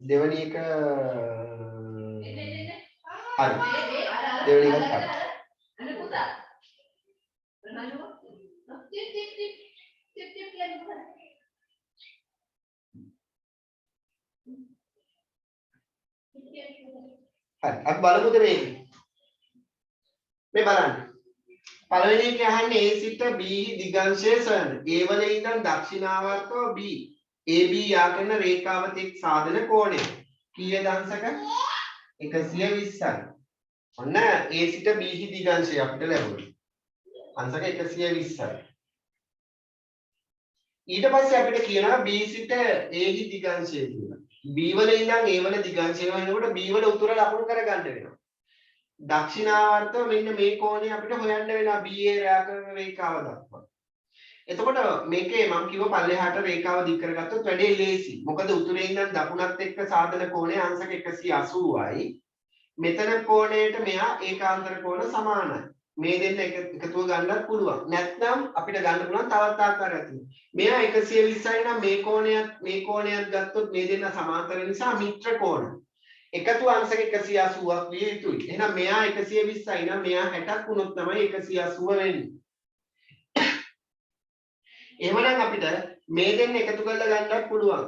දෙවෙනි එක හරි. දෙවෙනි එකත් හරි. හරි. අපි බලමුද මේක? මේ බලන්න. පළවෙනි එක අහන්නේ A සිට B දිගංශය සොයන්න. A වල ඉඳන් දක්ෂිනාවර්තව B AB යා කරන රේඛාවත් එක් සාධන කෝණය. කීයද අංශක? 120යි. ඔන්න A සිට B දිගංශය අපිට ලැබුණා. අංශක 120යි. ඊට පස්සේ අපිට කියනවා B සිට A දිගංශය කියලා. B වල ඉඳන් A වල දිගංශය වෙනකොට B වල උතුර ලකුණු කරගන්න වෙනවා. දක්ෂිනාවර්තව මෙන්න මේ කෝණය අපිට හොයන්න වෙනවා BA රේඛාව දක්වා. එතකොට මේකේ මම කිව්ව පල්ලෙහාට රේඛාව දික් කරගත්තොත් වැඩේ ලේසි. මොකද උතුරේ ඉඳන් දකුණත් එක්ක සාධන කෝණය අංශක 180යි. මෙතන කෝණයට මෙහා ඒකාන්තර කෝණ සමානයි. මේ දෙන්න එකතුව ගන්නත් පුළුවන්. නැත්නම් අපිට ගන්න පුළුවන් තවත් ආකාරයක් තියෙනවා. මෙහා 120යි නම් මේ කෝණයත් ගත්තොත් මේ දෙන්න සමාන්තර නිසා මිත්‍ර කෝණ. එකතු අංශක 180ක් විය යුතුයි. එහෙනම් මෙහා 120යි නම් මෙහා 60ක් වුණොත් තමයි 180 වෙන්නේ. එහෙමනම් අපිට මේ දෙන්න එකතු කරලා ගන්නත් පුළුවන්.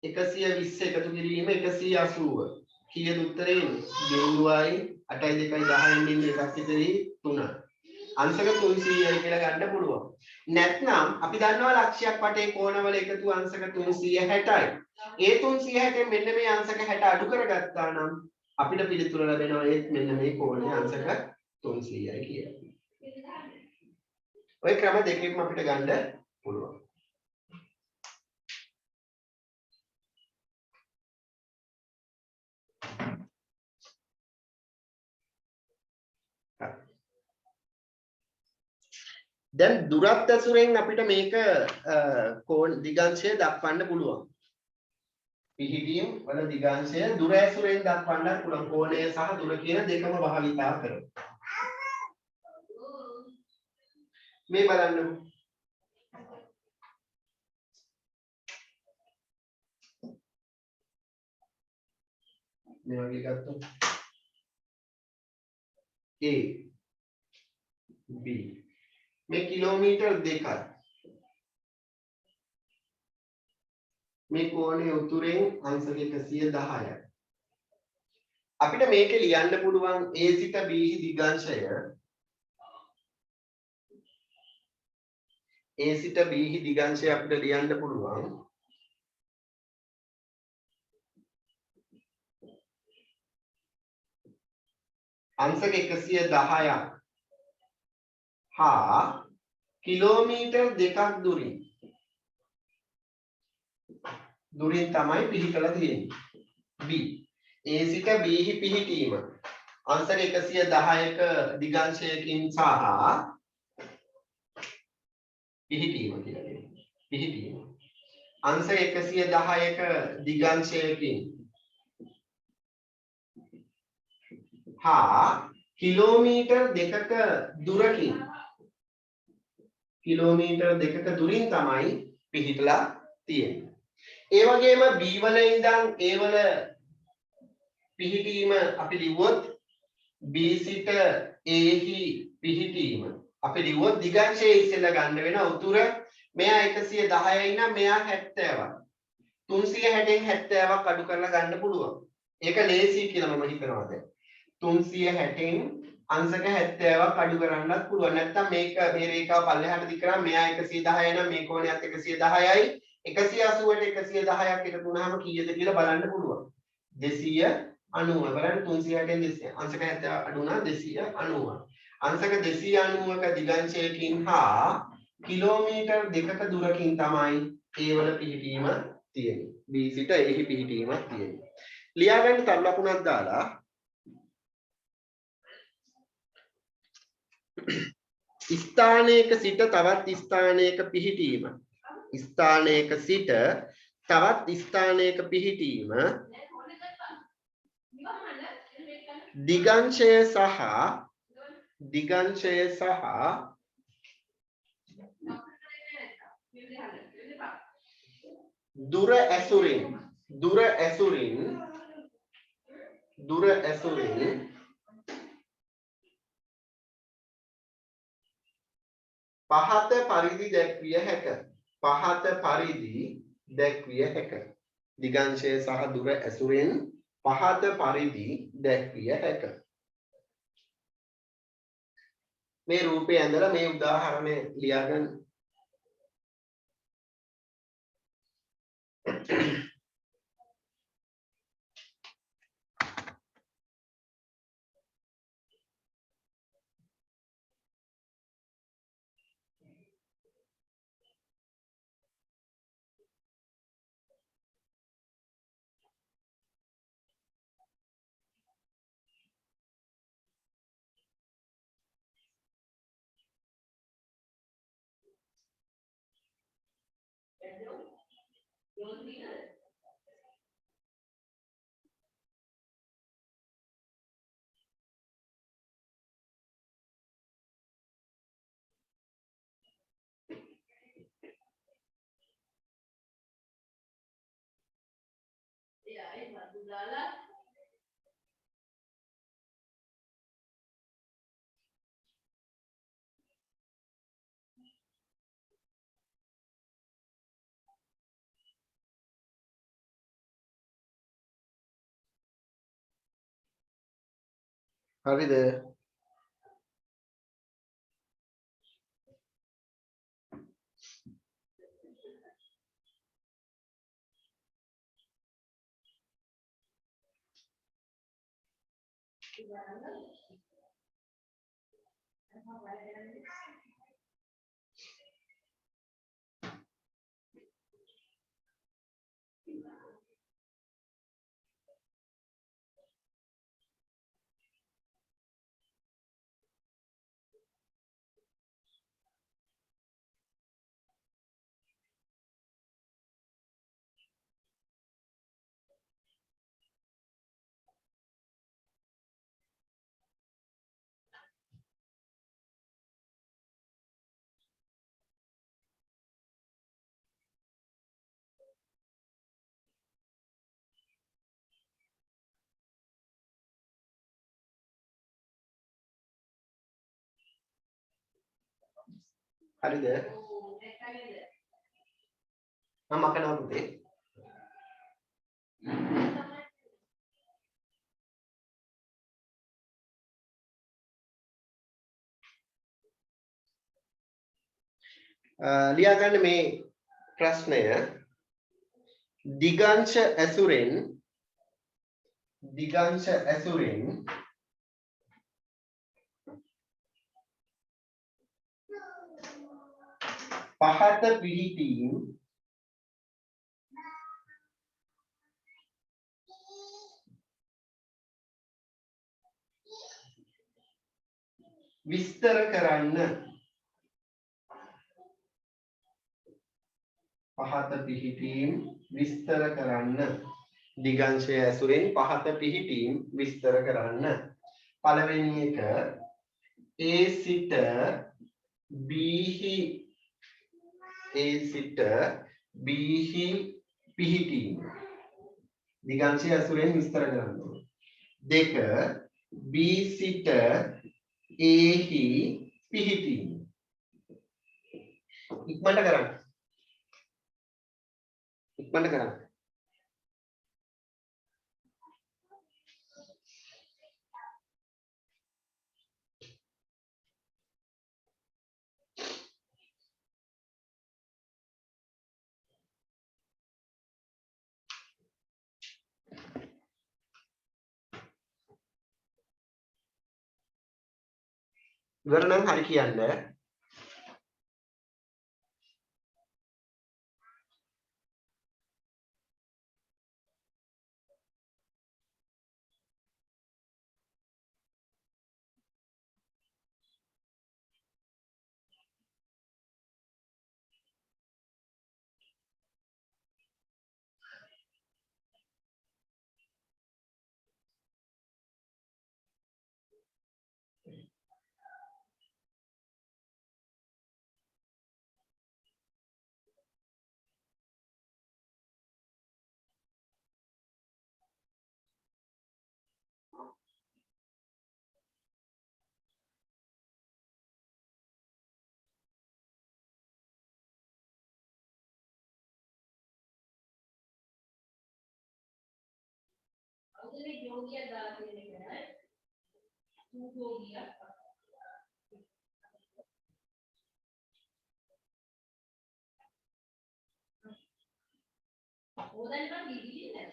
120 එකතු කිරීම 180. කීයද උත්තරේ එන්නේ? 0යි 8යි 2යි 10න් ඉන්නේ එකක් ඉතරි 3. අංශක 300යි කියලා ගන්න පුළුවන්. නැත්නම් අපි දන්නවා ලක්ෂයක් වටේ කෝණවල එකතු අංශක 360යි. ඒ 360න් මෙන්න මේ අංශක 60 අඩු කරගත්තා නම් අපිට පිළිතුර ලැබෙනවා ඒත් මෙන්න මේ කෝණයේ අංශක 300යි කියලා. ඔය ක්‍රම දෙකකින්ම අපිට ගන්න පුළුවන්. දැන් දුරත් ඇසුරෙන් අපිට මේක කෝණ දිගංශය දක්වන්න පුළුවන්. පිහිටීම් වල දිගංශය දුර ඇසුරෙන් දක්වන්නත් පුළුවන්. කෝණය සහ දුර කියන දෙකම භාවිතා කරමු. මේ බලන්න. මේ වගේ ගත්තොත් A B මේ කිලෝමීටර් 2යි. මේ කෝණයේ උතුරෙන් අංශක 110යි. අපිට මේක ලියන්න පුළුවන් A සිට B දිගංශය A සිට B දිගංශය අපිට ලියන්න පුළුවන් අංශක 110ක් හා කිලෝමීටර් 2ක් දුරින් තමයි පිහිටලා තියෙන්නේ. B A සිට B පිහිටීම අංශක 110ක දිගංශයකින් සහ පිහිටීම කියලා කියනවා. පිහිටීම අංශක 110ක දිගංශයකින් හා කිලෝමීටර් 2ක දුරකින් දුරින් තමයි පිහිටලා තියෙන්නේ. ඒ වගේම B වල ඉඳන් A වල පිහිටීම අපි ලිව්වොත් B සිට A හි පිහිටීම අපි ලිව්වොත් දිගංශයේ ඉස්සෙල්ලා ගන්න වෙන උතුර මෙයා 110යි නම් මෙයා 70ක් 360න් 70ක් අඩු කරලා ගන්න පුළුවන්. ඒක ලේසි කියලා මම හිතනවා දැන්. 360න් අංශක 70ක් අඩු කරන්නත් පුළුවන්. නැත්නම් මේක මේ රේඛාව පල්ලෙහාට දික් කරාම මෙයා 110යි නම් මේ කෝණයත් 110යි 180ට 110ක් එකතු වුණාම කීයද කියලා බලන්න පුළුවන්. 290. බලන්න 360න් 200 අංශක 70 අඩු වුණා 290. අංශක 290ක දිගංශයකින් හා කිලෝමීටර් 2ක දුරකින් තමයි A වල පිහිටීම තියෙන්නේ. B සිට A හි පිහිටීමක් තියෙන්නේ. ලියා ගන්න තරු ලකුණක් දාලා ස්ථානයක සිට තවත් ස්ථානයක පිහිටීම දිගංශය සහ දුර ඇසුරින් පහත පරිදි දැක්විය හැක. දිගංශය සහ දුර ඇසුරින් පහත පරිදි දැක්විය හැක. මේ රූපේ ඇඳලා මේ උදාහරණය ලියාගන්න. හරිද? හරිද? මම අකනවා පුතේ. ලියාගන්න මේ ප්‍රශ්නය. දිගංශ ඇසුරෙන් පහත පිහිටීම් විස්තර කරන්න. දිගංශය ඇසුරෙන් පහත පිහිටීම් විස්තර කරන්න. පළවෙනි එක A සිට B හි පිහිටීම. දිගංශය ඇසුරෙන් විස්තර කරන්න. දෙක B සිට A හි පිහිටීම. ඉක්මනට කරන්න. ඉවර නම් හරි කියන්න.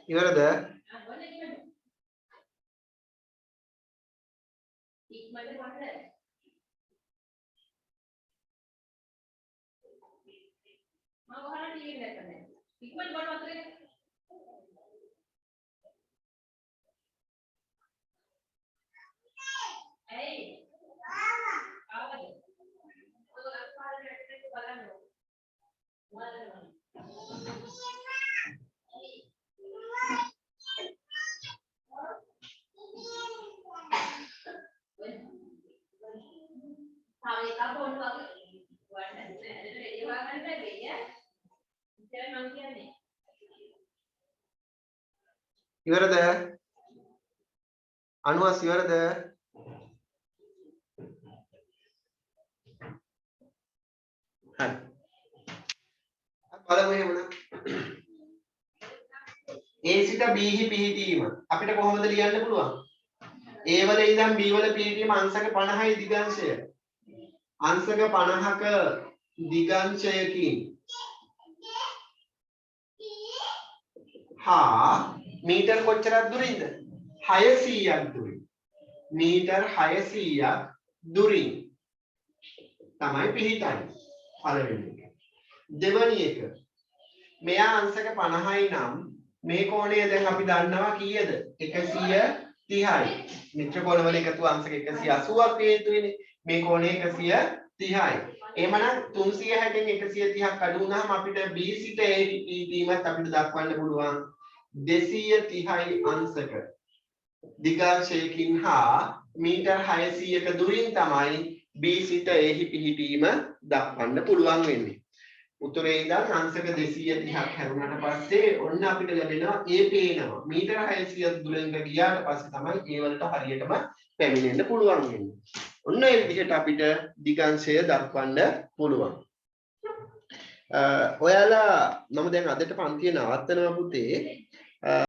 ඉවරද? ඉවරද? 90 ඉවරද? හරි. බලමු එහෙමනම්. A සිට B හි පිහිටීම අපිට කොහොමද ලියන්න පුළුවන්? A වල ඉඳන් B වල පිහිටීම අංශක 50යි දිගංශය. අංශක 50ක දිගංශයකින් හා මීටර් කොච්චරක් දුරින්ද? 600ක් දුරින්. මීටර් 600ක් දුරින් තමයි පිහිටන්නේ. පළවෙනි එක. දෙවැනි එක. මෙයා අංශක 50යි නම් මේ කෝණය දැන් අපි දන්නවා කීයද? 130යි. මිත්‍ර කෝණ වල එකතු අංශක 180ක් හේතුවෙන්නේ. මේ කෝණය 130යි. එහෙමනම් 360න් 130ක් අඩු වුණාම අපිට B සිට A පිහිටීමත් අපිට දක්වන්න පුළුවන් 230යි අංශක දිගංශයකින් හා මීටර් 600ක දුරින් තමයි B සිට A පිහිටීම දක්වන්න පුළුවන් වෙන්නේ. උතුරේ ඉඳන් අංශක 230ක් හැරුණාට පස්සේ ඔන්න අපිට ලැබෙනවා A පේනවා. මීටර 600ක් දුරින් ගියාට පස්සේ තමයි A වලට හරියටම පැමිණෙන්න පුළුවන් වෙන්නේ. ඔන්න ඒ විදිහට අපිට දිගංශය දක්වන්න පුළුවන්. ඔයාලා මම දැන් අදට පන්තිය නවත්තනවා පුතේ.